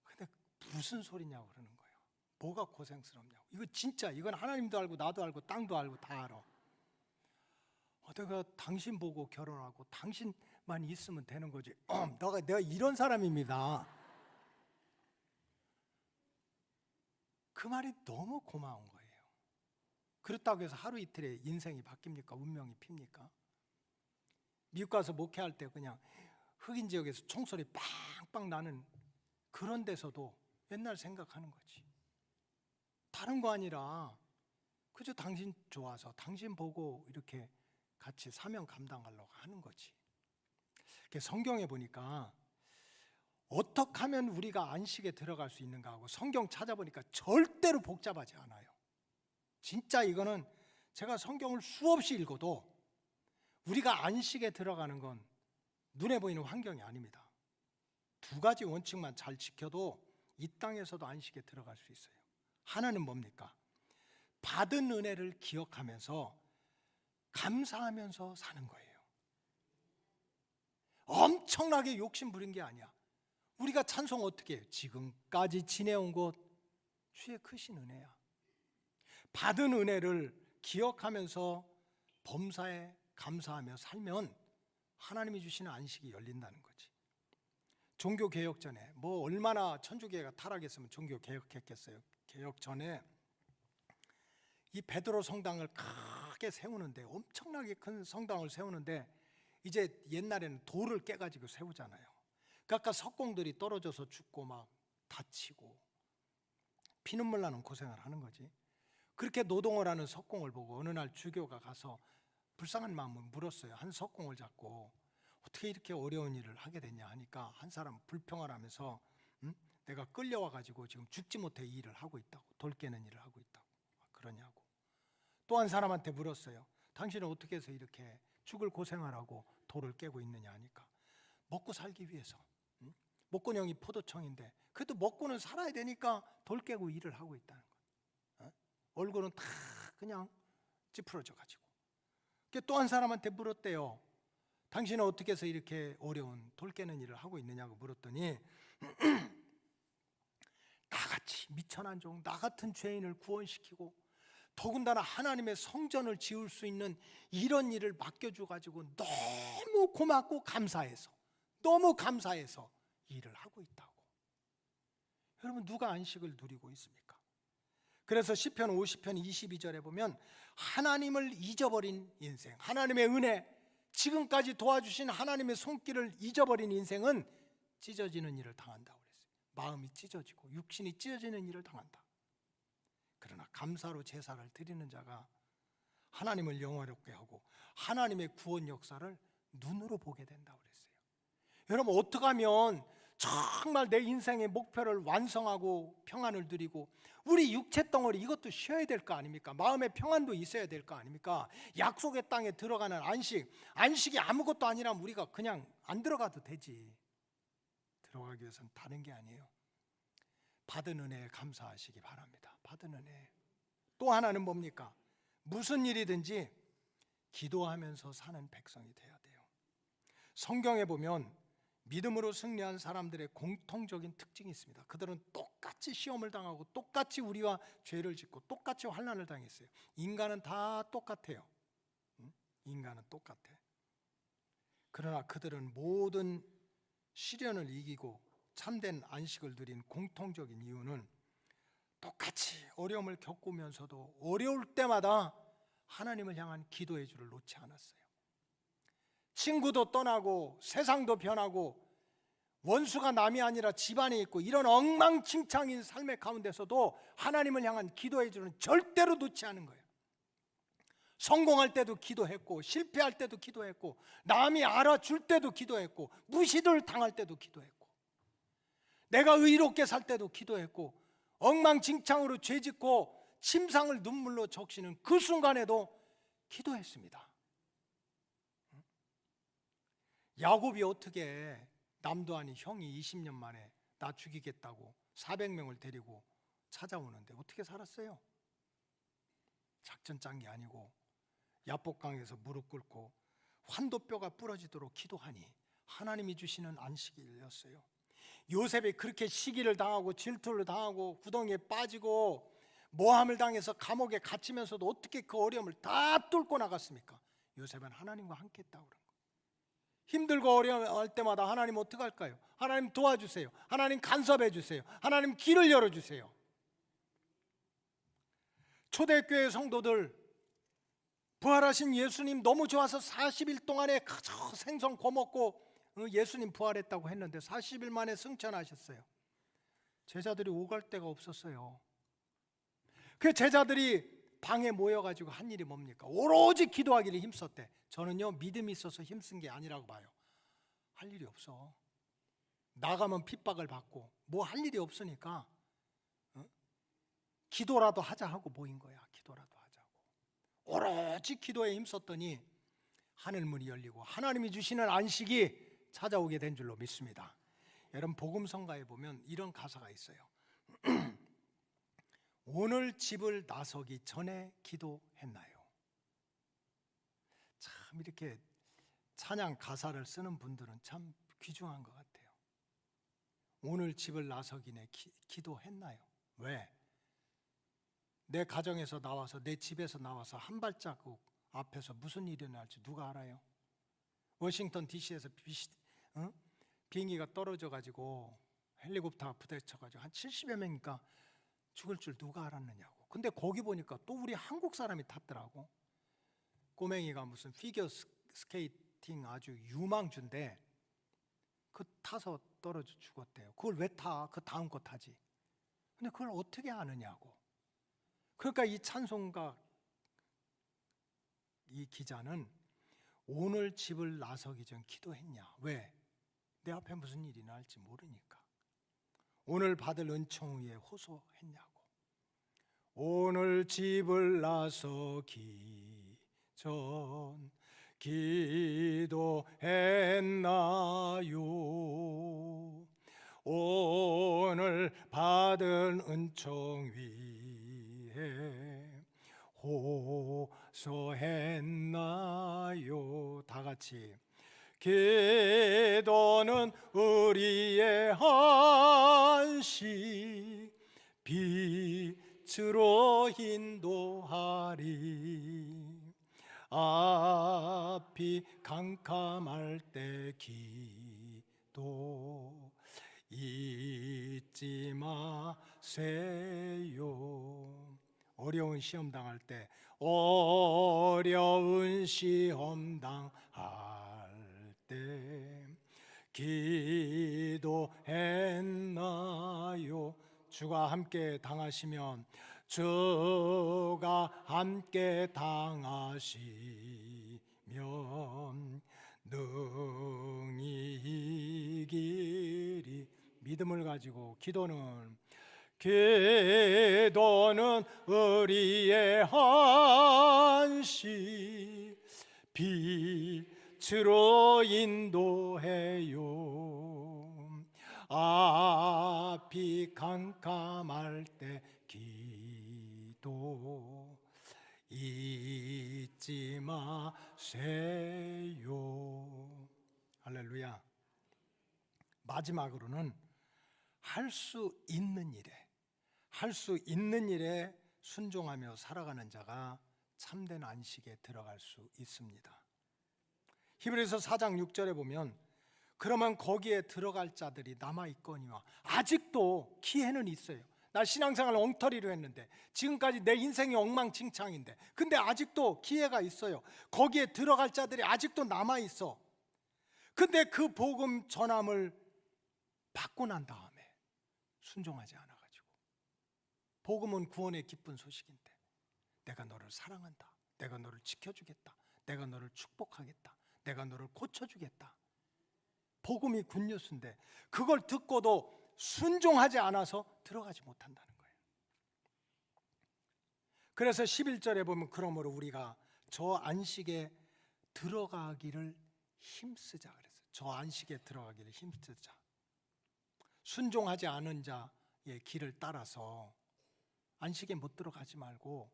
근데 무슨 소리냐고 그러는 거예요. 뭐가 고생스럽냐고. 이거 진짜, 이건 하나님도 알고 나도 알고 땅도 알고 다 알아. 내가 당신 보고 결혼하고 당신만 있으면 되는 거지. 내가 이런 사람입니다. 그 말이 너무 고마운 거예요. 그렇다고 해서 하루 이틀에 인생이 바뀝니까? 운명이 핍니까? 미국 가서 목회할 때 그냥 흑인 지역에서 총소리 빵빵 나는 그런 데서도 옛날 생각하는 거지. 다른 거 아니라 그저 당신 좋아서 당신 보고 이렇게 같이 사명 감당하려고 하는 거지. 성경에 보니까 어떻게 하면 우리가 안식에 들어갈 수 있는가 하고 성경 찾아보니까 절대로 복잡하지 않아요. 진짜 이거는 제가 성경을 수없이 읽어도 우리가 안식에 들어가는 건 눈에 보이는 환경이 아닙니다. 두 가지 원칙만 잘 지켜도 이 땅에서도 안식에 들어갈 수 있어요. 하나는 뭡니까? 받은 은혜를 기억하면서 감사하면서 사는 거예요. 엄청나게 욕심 부린 게 아니야. 우리가 찬송 어떻게 해요? 지금까지 지내온 것 주의 크신 은혜야. 받은 은혜를 기억하면서 범사에 감사하며 살면 하나님이 주시는 안식이 열린다는 거지. 종교 개혁 전에 뭐 얼마나 천주교회가 타락했으면 종교 개혁했겠어요. 개혁 전에 이 베드로 성당을 크게 세우는데, 엄청나게 큰 성당을 세우는데, 이제 옛날에는 돌을 깨가지고 세우잖아요. 그러니까 석공들이 떨어져서 죽고 막 다치고 피눈물 나는 고생을 하는 거지. 그렇게 노동을 하는 석공을 보고 어느 날 주교가 가서 불쌍한 마음을 물었어요. 한 석공을 잡고 어떻게 이렇게 어려운 일을 하게 됐냐 하니까 한 사람 불평을 하면서 내가 끌려와가지고 지금 죽지 못해 이 일을 하고 있다고, 돌 깨는 일을 하고 있다고. 그러냐고. 또 한 사람한테 물었어요. 당신은 어떻게 해서 이렇게 죽을 고생을 하고 돌을 깨고 있느냐 하니까 먹고 살기 위해서. 목건형이 포도청인데 그래도 먹고는 살아야 되니까 돌 깨고 일을 하고 있다는 거예요. 얼굴은 다 그냥 찌푸러져 가지고. 또 한 사람한테 물었대요. 당신은 어떻게 해서 이렇게 어려운 돌 깨는 일을 하고 있느냐고 물었더니 나같이 미천한 종, 나 같은 죄인을 구원시키고 더군다나 하나님의 성전을 지을 수 있는 이런 일을 맡겨줘가지고 너무 고맙고 감사해서, 너무 감사해서 일을 하고 있다고. 여러분, 누가 안식을 누리고 있습니까? 그래서 시편 50편 22절에 보면 하나님을 잊어버린 인생, 하나님의 은혜, 지금까지 도와주신 하나님의 손길을 잊어버린 인생은 찢어지는 일을 당한다고 그랬어요. 마음이 찢어지고 육신이 찢어지는 일을 당한다. 그러나 감사로 제사를 드리는 자가 하나님을 영화롭게 하고 하나님의 구원 역사를 눈으로 보게 된다고 그랬어요. 여러분, 어떻게 하면 정말 내 인생의 목표를 완성하고 평안을 누리고, 우리 육체 덩어리 이것도 쉬어야 될 거 아닙니까? 마음의 평안도 있어야 될 거 아닙니까? 약속의 땅에 들어가는 안식이 아무것도 아니라면 우리가 그냥 안 들어가도 되지. 들어가기 위해서는 다른 게 아니에요. 받은 은혜에 감사하시기 바랍니다. 받은 은혜. 또 하나는 뭡니까? 무슨 일이든지 기도하면서 사는 백성이 돼야 돼요. 성경에 보면 믿음으로 승리한 사람들의 공통적인 특징이 있습니다. 그들은 똑같이 시험을 당하고 똑같이 우리와 죄를 짓고 똑같이 환난을 당했어요. 인간은 다 똑같아요. 인간은 똑같아. 그러나 그들은 모든 시련을 이기고 참된 안식을 누린 공통적인 이유는 똑같이 어려움을 겪으면서도 어려울 때마다 하나님을 향한 기도의 줄을 놓지 않았어요. 친구도 떠나고 세상도 변하고 원수가 남이 아니라 집안에 있고 이런 엉망진창인 삶의 가운데서도 하나님을 향한 기도의 줄은 절대로 놓지 않은 거예요. 성공할 때도 기도했고, 실패할 때도 기도했고, 남이 알아줄 때도 기도했고, 무시를 당할 때도 기도했고, 내가 의롭게 살 때도 기도했고, 엉망진창으로 죄짓고 침상을 눈물로 적시는 그 순간에도 기도했습니다. 야곱이 어떻게 남도 아닌 형이 20년 만에 나 죽이겠다고 400명을 데리고 찾아오는데 어떻게 살았어요? 작전 짠 게 아니고 야복강에서 무릎 꿇고 환도뼈가 부러지도록 기도하니 하나님이 주시는 안식이 열렸어요. 요셉이 그렇게 시기를 당하고 질투를 당하고 구덩이에 빠지고 모함을 당해서 감옥에 갇히면서도 어떻게 그 어려움을 다 뚫고 나갔습니까? 요셉은 하나님과 함께 했다고 그런 거예요. 힘들고 어려워할 때마다 하나님 어떻게 할까요? 하나님 도와주세요. 하나님 간섭해 주세요. 하나님 길을 열어주세요. 초대교회 성도들 부활하신 예수님 너무 좋아서 40일 동안에 그저 생선 거먹고 예수님 부활했다고 했는데 40일 만에 승천하셨어요. 제자들이 오갈 데가 없었어요. 그 제자들이 방에 모여가지고 한 일이 뭡니까? 오로지 기도하기를 힘썼대. 저는요, 믿음이 있어서 힘쓴 게 아니라고 봐요. 할 일이 없어. 나가면 핍박을 받고 뭐 할 일이 없으니까 기도라도 하자 하고 모인 거야. 기도라도 하자고. 오로지 기도에 힘썼더니 하늘문이 열리고 하나님이 주시는 안식이 찾아오게 된 줄로 믿습니다. 여러분, 복음성가에 보면 이런 가사가 있어요. 오늘 집을 나서기 전에 기도했나요? 참 이렇게 찬양 가사를 쓰는 분들은 참 귀중한 것 같아요. 오늘 집을 나서기 전에 기도했나요? 왜? 내 가정에서 나와서 내 집에서 나와서 한 발자국 앞에서 무슨 일이 일어날지 누가 알아요? 워싱턴 DC에서 비행기가 떨어져가지고 헬리콥터가 부딪혀가지고 한 70여 명이니까 죽을 줄 누가 알았느냐고. 근데 거기 보니까 또 우리 한국 사람이 탔더라고. 꼬맹이가 무슨 피겨 스케이팅 아주 유망주인데 그 타서 떨어져 죽었대요. 그걸 왜 타? 그 다음 거 타지. 근데 그걸 어떻게 아느냐고. 그러니까 이 찬송가 이 기자는 오늘 집을 나서기 전 기도했냐? 왜? 내 앞에 무슨 일이 날지 모르니까. 오늘 받을 은총 위에 호소했냐고. 오늘 집을 나서기 전 기도했나요? 오늘 받은 은총 위에 호소했나요? 다 같이. 기도는 우리의 한식 빛으로 인도하리. 앞이 캄캄할 때 기도 잊지 마세요. 어려운 시험 당할 때, 어려운 시험 당할 때 기도했나요? 주가 함께 당하시면, 주가 함께 당하시면 능히 이기리. 믿음을 가지고 기도는 우리의 한식 빛으로 인도해요. 앞이 캄캄할 때 기도 잊지 마세요. 할렐루야. 마지막으로는 할 수 있는 일에 순종하며 살아가는 자가 참된 안식에 들어갈 수 있습니다. 히브리서 4장 6절에 보면, 그러면 거기에 들어갈 자들이 남아있거니와. 아직도 기회는 있어요. 나 신앙생활 엉터리로 했는데, 지금까지 내 인생이 엉망진창인데, 근데 아직도 기회가 있어요. 거기에 들어갈 자들이 아직도 남아있어. 근데 그 복음 전함을 받고 난 다음에 순종하지 않아가지고, 복음은 구원의 기쁜 소식인데, 내가 너를 사랑한다, 내가 너를 지켜주겠다, 내가 너를 축복하겠다, 내가 너를 고쳐주겠다, 복음이 굿뉴스인데 그걸 듣고도 순종하지 않아서 들어가지 못한다는 거예요. 그래서 11절에 보면, 그러므로 우리가 저 안식에 들어가기를 힘쓰자 그랬어요. 저 안식에 들어가기를 힘쓰자. 순종하지 않은 자의 길을 따라서 안식에 못 들어가지 말고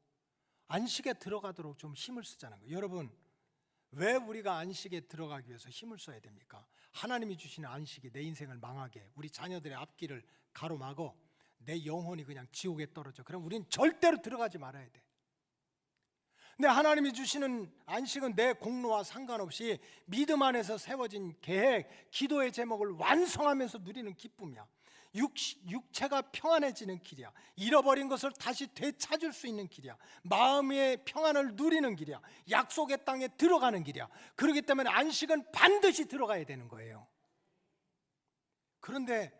안식에 들어가도록 좀 힘을 쓰자는 거예요. 여러분, 왜 우리가 안식에 들어가기 위해서 힘을 써야 됩니까? 하나님이 주시는 안식이 내 인생을 망하게, 우리 자녀들의 앞길을 가로막어 내 영혼이 그냥 지옥에 떨어져. 그럼 우리는 절대로 들어가지 말아야 돼. 근데 하나님이 주시는 안식은 내 공로와 상관없이 믿음 안에서 세워진 계획, 기도의 제목을 완성하면서 누리는 기쁨이야. 육체가 평안해지는 길이야. 잃어버린 것을 다시 되찾을 수 있는 길이야. 마음의 평안을 누리는 길이야. 약속의 땅에 들어가는 길이야. 그렇기 때문에 안식은 반드시 들어가야 되는 거예요. 그런데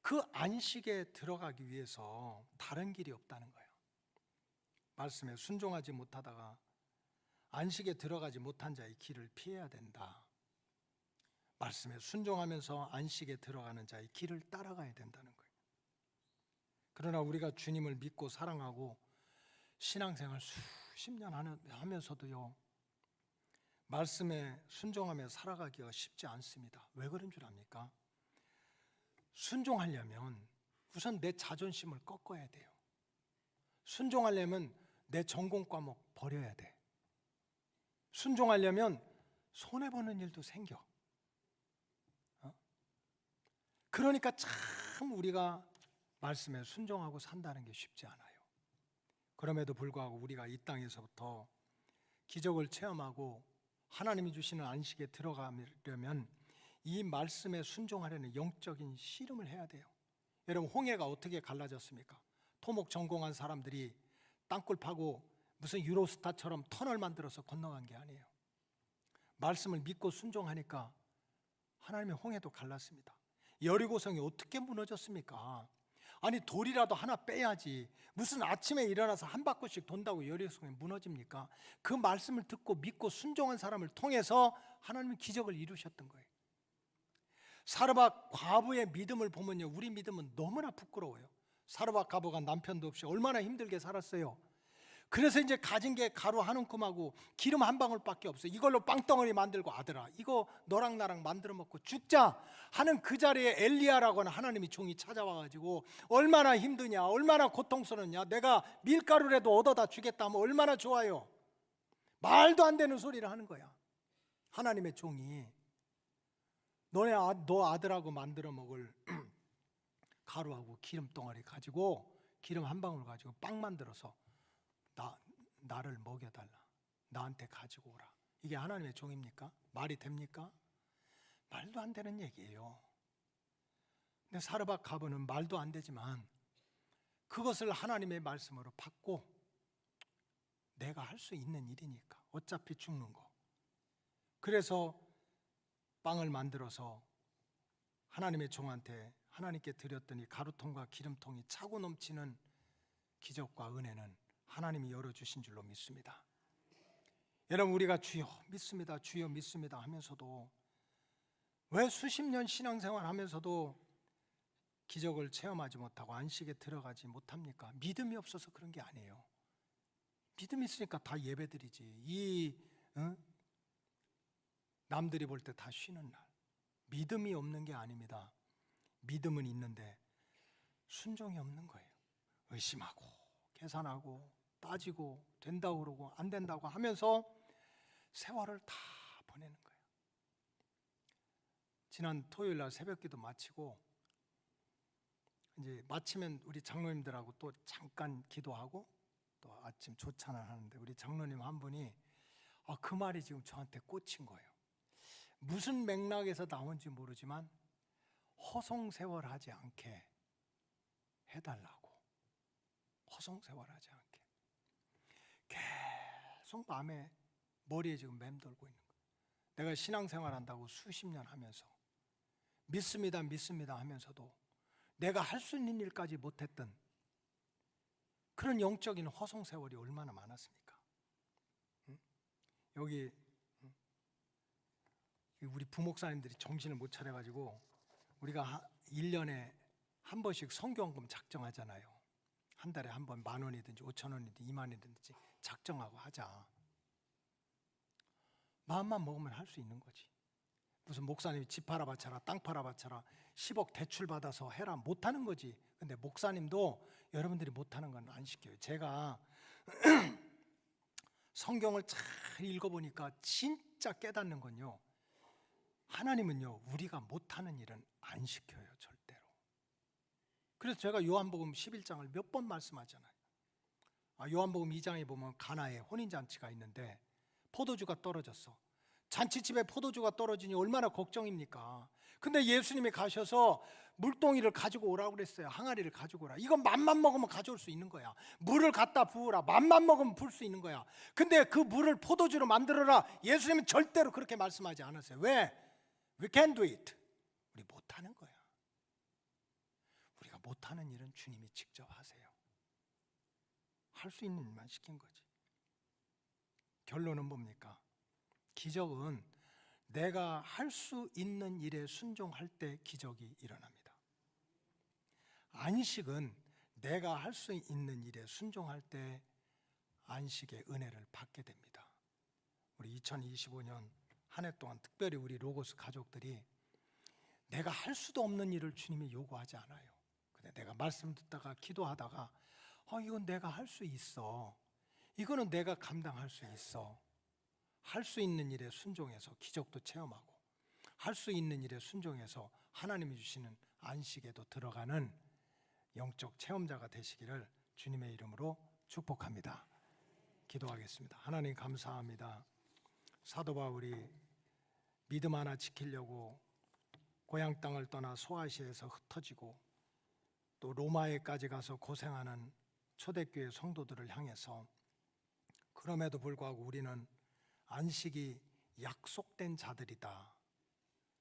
그 안식에 들어가기 위해서 다른 길이 없다는 거예요. 말씀에 순종하지 못하다가 안식에 들어가지 못한 자의 길을 피해야 된다. 말씀에 순종하면서 안식에 들어가는 자의 길을 따라가야 된다는 거예요. 그러나 우리가 주님을 믿고 사랑하고 신앙생활 수십 년 하면서도요, 말씀에 순종하며 살아가기가 쉽지 않습니다. 왜 그런 줄 압니까? 순종하려면 우선 내 자존심을 꺾어야 돼요. 순종하려면 내 전공 과목 버려야 돼. 순종하려면 손해보는 일도 생겨. 그러니까 참 우리가 말씀에 순종하고 산다는 게 쉽지 않아요. 그럼에도 불구하고 우리가 이 땅에서부터 기적을 체험하고 하나님이 주시는 안식에 들어가려면 이 말씀에 순종하려는 영적인 씨름을 해야 돼요. 여러분, 홍해가 어떻게 갈라졌습니까? 토목 전공한 사람들이 땅굴 파고 무슨 유로스타처럼 터널 만들어서 건너간 게 아니에요. 말씀을 믿고 순종하니까 하나님의 홍해도 갈랐습니다. 여리고성이 어떻게 무너졌습니까? 아니, 돌이라도 하나 빼야지 무슨 아침에 일어나서 한 바퀴씩 돈다고 여리고성이 무너집니까? 그 말씀을 듣고 믿고 순종한 사람을 통해서 하나님은 기적을 이루셨던 거예요. 사르밧 과부의 믿음을 보면요, 우리 믿음은 너무나 부끄러워요. 사르밧 과부가 남편도 없이 얼마나 힘들게 살았어요. 그래서 이제 가진 게 가루 한 움큼하고 기름 한 방울밖에 없어요. 이걸로 빵덩어리 만들고, 아들아 이거 너랑 나랑 만들어 먹고 죽자 하는 그 자리에 엘리야라고 하는 하나님이 종이 찾아와가지고 얼마나 힘드냐, 얼마나 고통스럽냐, 내가 밀가루라도 얻어다 주겠다 하면 얼마나 좋아요. 말도 안 되는 소리를 하는 거야. 하나님의 종이 너 아들하고 만들어 먹을 가루하고 기름덩어리 가지고, 기름 한 방울 가지고 빵 만들어서 나를 먹여달라, 나한테 가지고 오라. 이게 하나님의 종입니까? 말이 됩니까? 말도 안 되는 얘기예요. 근데 사르밧 과부는 말도 안 되지만 그것을 하나님의 말씀으로 받고, 내가 할 수 있는 일이니까 어차피 죽는 거, 그래서 빵을 만들어서 하나님의 종한테 하나님께 드렸더니 가루통과 기름통이 차고 넘치는 기적과 은혜는 하나님이 열어주신 줄로 믿습니다. 여러분, 우리가 주여 믿습니다, 주여 믿습니다 하면서도 왜 수십 년 신앙생활 하면서도 기적을 체험하지 못하고 안식에 들어가지 못합니까? 믿음이 없어서 그런 게 아니에요. 믿음이 있으니까 다 예배드리지. 남들이 볼 때 다 쉬는 날. 믿음이 없는 게 아닙니다. 믿음은 있는데 순종이 없는 거예요. 의심하고 계산하고 따지고 된다고 그러고 안 된다고 하면서 세월을 다 보내는 거예요. 지난 토요일 날 새벽기도 마치고 이제 마치면 우리 장로님들하고 또 잠깐 기도하고 또 아침 조찬을 하는데, 우리 장로님 한 분이 그 말이 지금 저한테 꽂힌 거예요. 무슨 맥락에서 나온지 모르지만 허송세월하지 않게 해달라고. 허송세월하지 않게. 계속 마음에, 머리에 지금 맴돌고 있는 거예요. 내가 신앙생활 한다고 수십 년 하면서 믿습니다 믿습니다 하면서도 내가 할 수 있는 일까지 못했던 그런 영적인 허송세월이 얼마나 많았습니까? 여기 우리 부목사님들이 정신을 못 차려가지고 우리가 1년에 한 번씩 성경금 작정하잖아요. 한 달에 한 번 10,000원이든지 5,000원이든지 20,000원이든지 작정하고 하자. 마음만 먹으면 할 수 있는 거지. 무슨 목사님이 집 팔아 바쳐라, 땅 팔아 바쳐라, 10억 대출 받아서 해라, 못하는 거지. 근데 목사님도 여러분들이 못하는 건 안 시켜요. 제가 성경을 잘 읽어보니까 진짜 깨닫는 건요, 하나님은요 우리가 못하는 일은 안 시켜요, 절대로. 그래서 제가 요한복음 11장을 몇 번 말씀하잖아요. 요한복음 2장에 보면 가나에 혼인잔치가 있는데 포도주가 떨어졌어. 잔치집에 포도주가 떨어지니 얼마나 걱정입니까? 근데 예수님이 가셔서 물동이를 가지고 오라고 그랬어요. 항아리를 가지고 오라. 이건 맘만 먹으면 가져올 수 있는 거야. 물을 갖다 부으라. 맘만 먹으면 부을 수 있는 거야. 근데 그 물을 포도주로 만들어라. 예수님은 절대로 그렇게 말씀하지 않았어요. 왜? We can do it. 우리 못하는 거야. 우리가 못하는 일은 주님이 직접 하세요. 할 수 있는 일만 시킨 거지. 결론은 뭡니까? 기적은 내가 할 수 있는 일에 순종할 때 기적이 일어납니다. 안식은 내가 할 수 있는 일에 순종할 때 안식의 은혜를 받게 됩니다. 우리 2025년 한 해 동안 특별히 우리 로고스 가족들이 내가 할 수도 없는 일을 주님이 요구하지 않아요. 근데 내가 말씀 듣다가 기도하다가 이건 내가 할 수 있어. 이거는 내가 감당할 수 있어. 할 수 있는 일에 순종해서 기적도 체험하고, 할 수 있는 일에 순종해서 하나님이 주시는 안식에도 들어가는 영적 체험자가 되시기를 주님의 이름으로 축복합니다. 기도하겠습니다. 하나님 감사합니다. 사도 바울이 믿음 하나 지키려고 고향 땅을 떠나 소아시아에서 흩어지고 또 로마에까지 가서 고생하는 초대교회 성도들을 향해서 그럼에도 불구하고 우리는 안식이 약속된 자들이다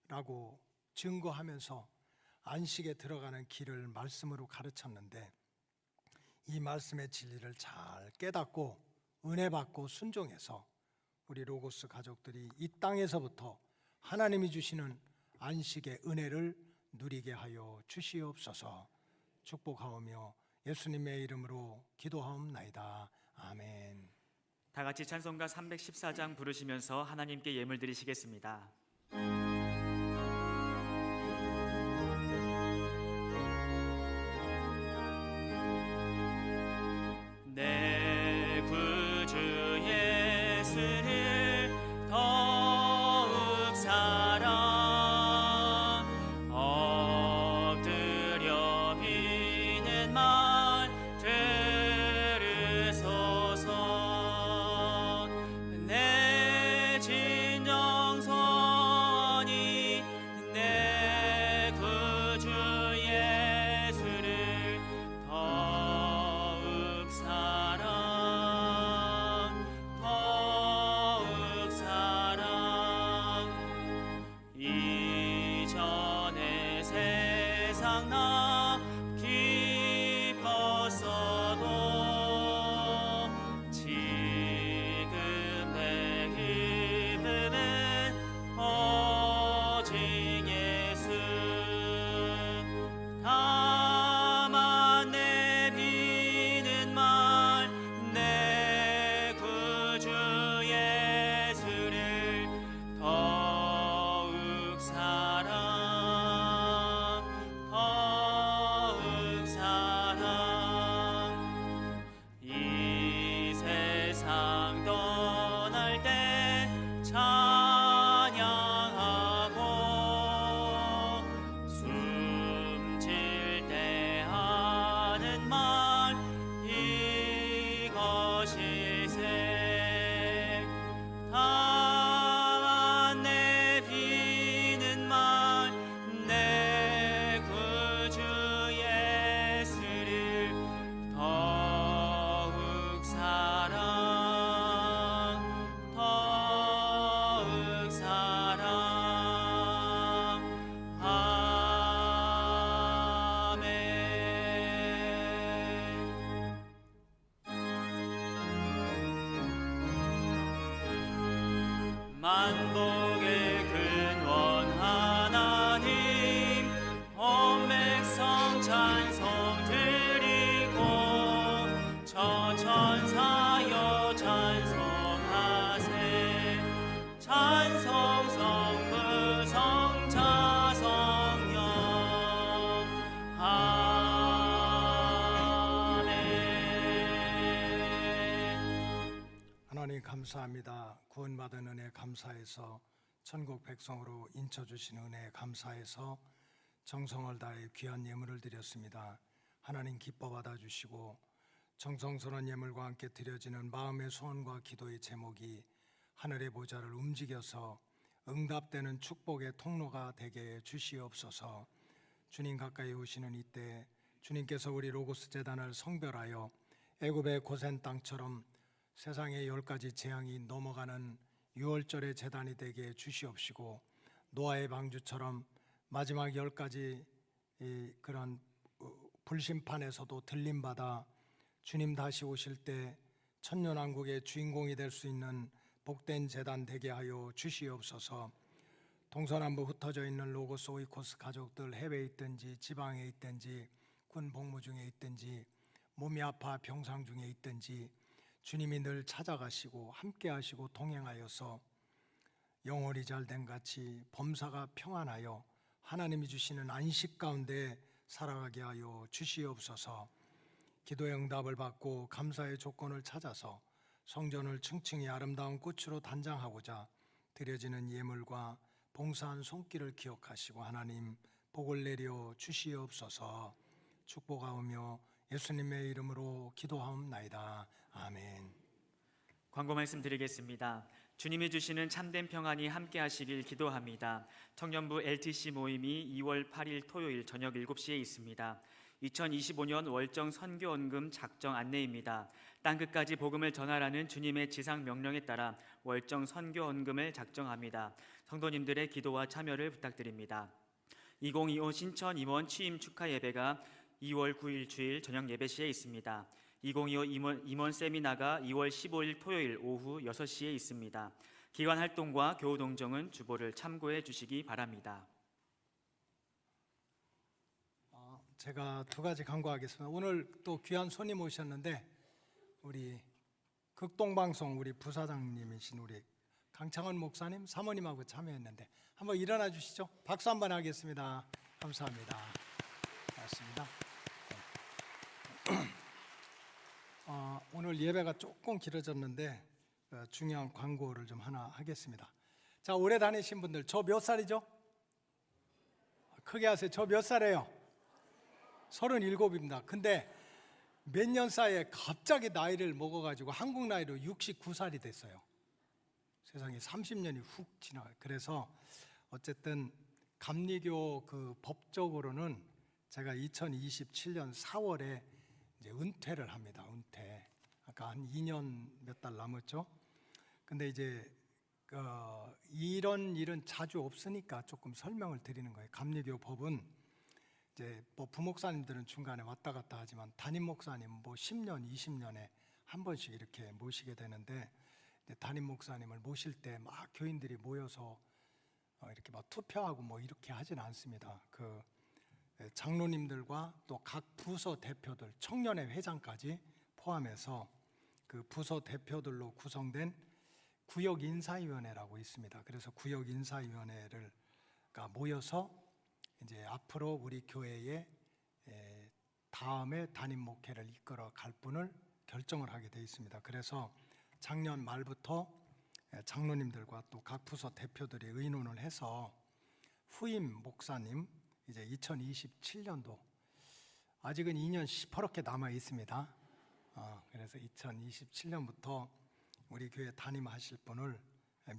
라고 증거하면서 안식에 들어가는 길을 말씀으로 가르쳤는데, 이 말씀의 진리를 잘 깨닫고 은혜 받고 순종해서 우리 로고스 가족들이 이 땅에서부터 하나님이 주시는 안식의 은혜를 누리게 하여 주시옵소서. 축복하오며 예수님의 이름으로 기도하옵나이다. 아멘. 다 같이 찬송가 314장 부르시면서 하나님께 예물 드리시겠습니다. 내 구주 예수를 더욱 사랑 엎드려 비는 말 들으소서. 내 진정성이 내 구주 예수를 더욱 사랑 이전에 세상 나 기뻤어도 지금 내 기쁨은 오직 예수. 다만 내 비는 말 내 구주 예수를 더욱 사랑 이 세상 떠날 때 찬양하고 숨질 때 하는 말 이것일세. 다만 내 비는 말 내 구주 예수를 더욱 사랑 아멘. 만복의 근원 하나님 온 백성 찬송 드리고 천천사여 찬송하세. 찬송 성부 성자 성령 아멘. 하나님 감사합니다. 구원받은 은혜 감사해서 천국 백성으로 인쳐주신 은혜 감사해서 정성을 다해 귀한 예물을 드렸습니다. 하나님 기뻐 받아주시고 정성스러운 예물과 함께 드려지는 마음의 소원과 기도의 제목이 하늘의 보좌를 움직여서 응답되는 축복의 통로가 되게 주시옵소서. 주님 가까이 오시는 이때 주님께서 우리 로고스 재단을 성별하여 애굽의 고센 땅처럼 세상의 10가지 재앙이 넘어가는 6월절의 재단이 되게 주시옵시고, 노아의 방주처럼 마지막 10가지 그런 불심판에서도 들림받아 주님 다시 오실 때 천년왕국의 주인공이 될 수 있는 복된 재단 되게 하여 주시옵소서. 동서남북 흩어져 있는 로고스 오이코스 가족들, 해외에 있든지 지방에 있든지 군 복무 중에 있든지 몸이 아파 병상 중에 있든지 주님이 늘 찾아가시고 함께 하시고 동행하여서 영혼이 잘된 같이 범사가 평안하여 하나님이 주시는 안식 가운데 살아가게 하여 주시옵소서. 기도의 응답을 받고 감사의 조건을 찾아서 성전을 층층이 아름다운 꽃으로 단장하고자 드려지는 예물과 봉사한 손길을 기억하시고 하나님 복을 내려 주시옵소서. 축복하오며 예수님의 이름으로 기도하옵나이다. 아멘. 광고 말씀드리겠습니다. 주님이 주시는 참된 평안이 함께 하시길 기도합니다. 청년부 LTC 모임이 2월 8일 토요일 저녁 7시에 있습니다. 2025년 월정 선교원금 작정 안내입니다. 땅끝까지 복음을 전하라는 주님의 지상 명령에 따라 월정 선교원금을 작정합니다. 성도님들의 기도와 참여를 부탁드립니다. 2025 신천 임원 취임 축하 예배가 2월 9일 주일 저녁 예배시에 있습니다. 2025 임원 세미나가 2월 15일 토요일 오후 6시에 있습니다. 기관 활동과 교우 동정은 주보를 참고해 주시기 바랍니다. 제가 두 가지 강구하겠습니다. 오늘 또 귀한 손님 오셨는데 우리 극동방송 우리 부사장님이신 우리 강창원 목사님 사모님하고 참여했는데 한번 일어나 주시죠. 박수 한번 하겠습니다. 감사합니다. 고맙습니다. 오늘 예배가 조금 길어졌는데 중요한 광고를 좀 하나 하겠습니다. 자, 오래 다니신 분들 저 몇 살이죠? 크게 하세요. 저 몇 살이에요? 37입니다. 근데 몇 년 사이에 갑자기 나이를 먹어가지고 한국 나이로 69살이 됐어요. 세상에 30년이 훅 지나가요. 그래서 어쨌든 감리교 그 법적으로는 제가 2027년 4월에 이제 은퇴를 합니다. 은퇴. 아까 한 2년 몇 달 남았죠. 근데 이제 이런 일은 자주 없으니까 조금 설명을 드리는 거예요. 감리교 법은 이제 뭐 부목사님들은 중간에 왔다 갔다 하지만 담임 목사님 뭐 10년, 20년에 한 번씩 이렇게 모시게 되는데 담임 목사님을 모실 때 막 교인들이 모여서 이렇게 막 투표하고 뭐 이렇게 하진 않습니다. 그 장로님들과 또 각 부서 대표들, 청년회 회장까지 포함해서 그 부서 대표들로 구성된 구역 인사위원회라고 있습니다. 그래서 구역 인사위원회가 모여서 이제 앞으로 우리 교회의 다음에 담임 목회를 이끌어 갈 분을 결정을 하게 돼 있습니다. 그래서 작년 말부터 장로님들과 또 각 부서 대표들이 의논을 해서 후임 목사님 이제 2027년도 아직은 2년 시퍼렇게 남아 있습니다. 그래서 2027년부터 우리 교회 담임하실 분을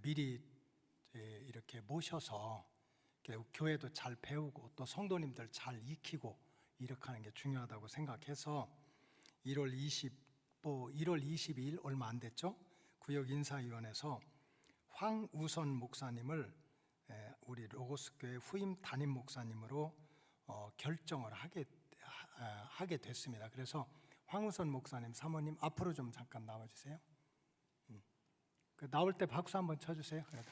미리 이렇게 모셔서 교회도 잘 배우고 또 성도님들 잘 익히고 이렇게 하는 게 중요하다고 생각해서 1월 22일 얼마 안 됐죠? 구역인사위원회에서 황우선 목사님을 우리 로고스 교회 후임 담임 목사님으로 결정을 하게 됐습니다. 그래서 황우선 목사님 사모님 앞으로 좀 잠깐 나와주세요. 나올 때 박수 한번 쳐주세요. 그래도.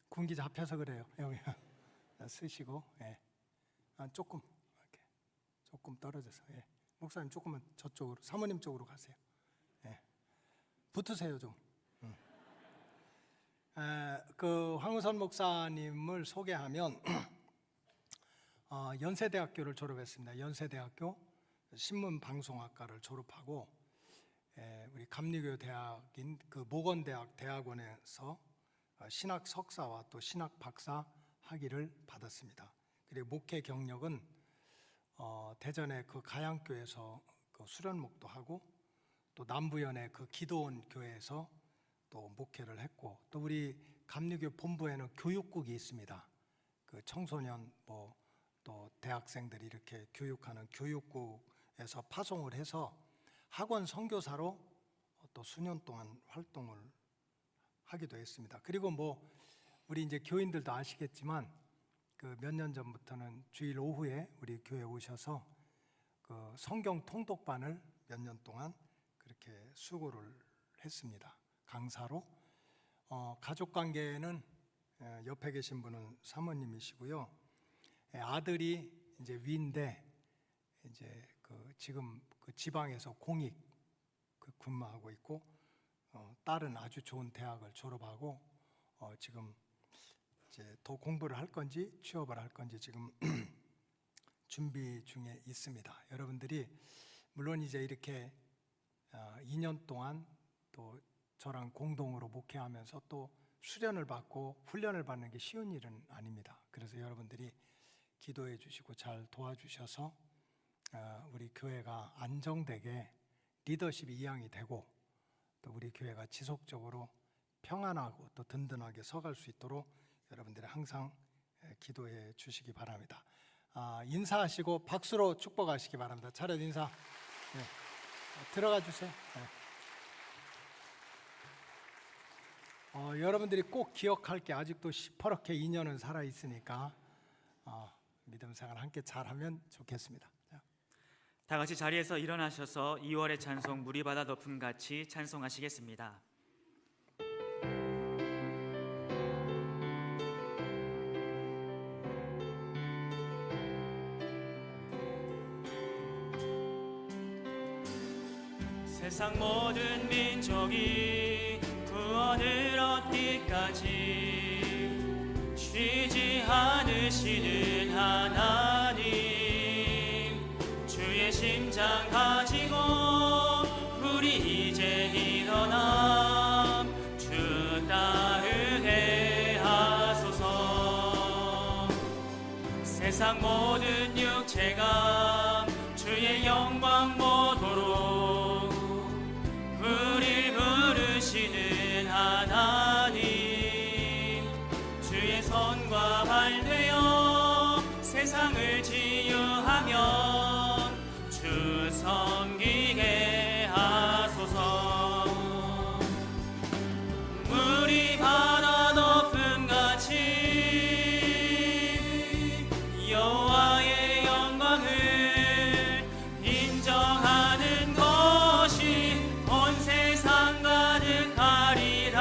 군기 잡혀서 그래요. 여기 쓰시고, 예. 조금 이렇게 조금 떨어져서, 예. 목사님 조금만 저쪽으로, 사모님 쪽으로 가세요. 예. 붙으세요 좀. 그 황우선 목사님을 소개하면 연세대학교를 졸업했습니다. 연세대학교 신문방송학과를 졸업하고 우리 감리교 대학인 그 모건대학 대학원에서 신학 석사와 또 신학 박사 학위를 받았습니다. 그리고 목회 경력은 대전의 그 가양교에서 그 수련목도 하고 또 남부연의 그 기도원 교회에서 또 목회를 했고 또 우리 감리교 본부에는 교육국이 있습니다. 그 청소년 뭐 또 대학생들이 이렇게 교육하는 교육국에서 파송을 해서 학원 선교사로 또 수년 동안 활동을 하기도 했습니다. 그리고 뭐 우리 이제 교인들도 아시겠지만 그 몇 년 전부터는 주일 오후에 우리 교회 오셔서 그 성경 통독반을 몇 년 동안 그렇게 수고를 했습니다. 강사로. 가족 관계는 옆에 계신 분은 사모님이시고요. 아들이 이제 위인데 이제 그 지금 그 지방에서 공익 그 근무하고 있고 딸은 아주 좋은 대학을 졸업하고 지금 이제 더 공부를 할 건지 취업을 할 건지 지금 준비 중에 있습니다. 여러분들이 물론 이제 이렇게 2년 동안 또 저랑 공동으로 목회하면서 또 수련을 받고 훈련을 받는 게 쉬운 일은 아닙니다. 그래서 여러분들이 기도해 주시고 잘 도와주셔서 우리 교회가 안정되게 리더십이 이양이 되고 또 우리 교회가 지속적으로 평안하고 또 든든하게 서갈 수 있도록 여러분들이 항상 기도해 주시기 바랍니다. 인사하시고 박수로 축복하시기 바랍니다. 차렷 인사. 네. 들어가 주세요. 네. 여러분들이 꼭 기억할 게 아직도 시퍼렇게 인연은 살아 있으니까 믿음 생활 함께 잘하면 좋겠습니다. 다 같이 자리에서 일어나셔서 2월의 찬송 물이 바다 덮음 같이 찬송하시겠습니다. 세상 모든 민족이 구원을 얻기까지 쉬지 않으시는 하나님, 주의 심장 가지고 우리 이제 일어나 주 따르게 하소서. 세상 모든 육체가 주의 영광 보도록 우릴 부르시는 하나님, 주의 손과 발 되어 세상을 치유하며 주 섬기게 하소서. 물이 바다 덮음 같이 여호와의 영광을 인정하는 것이 온 세상 가득하리라.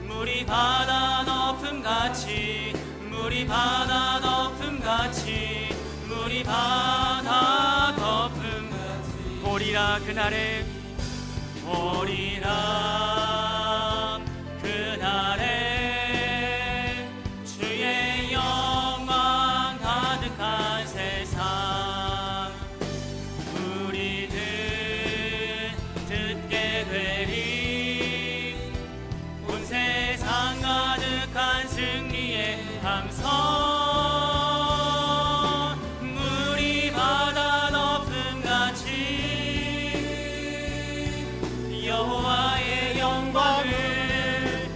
물이 바다 덮음 같이, 물이 바다 덮음 같이, 물이 바다 덮음 같이 오리라 그날에, 오리라 그날에 주의 영광 가득한 세상 우리들 듣게 되리. 온 세상 가득한 승리의 함성, 물이 바다 덮음 같이 여호와의 영광을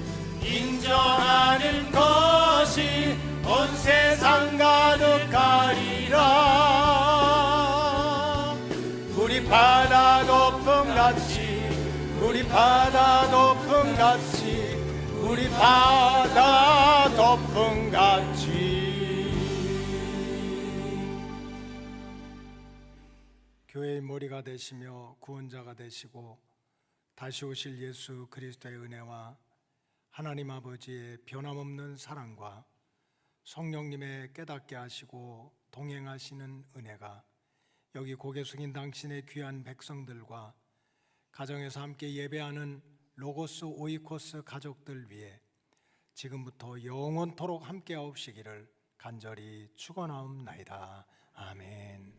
인정하는 것이 온 세상 가득하리라. 물이 바다 덮음 같이, 물이 바다 덮음 같이, 물이 바다 덮음 같이. 교회의 머리가 되시며 구원자가 되시고 다시 오실 예수 그리스도의 은혜와 하나님 아버지의 변함없는 사랑과 성령님의 깨닫게 하시고 동행하시는 은혜가 여기 고개 숙인 당신의 귀한 백성들과 가정에서 함께 예배하는 로고스 오이코스 가족들 위해 지금부터 영원토록 함께 하옵시기를 간절히 축원하옵나이다. 아멘.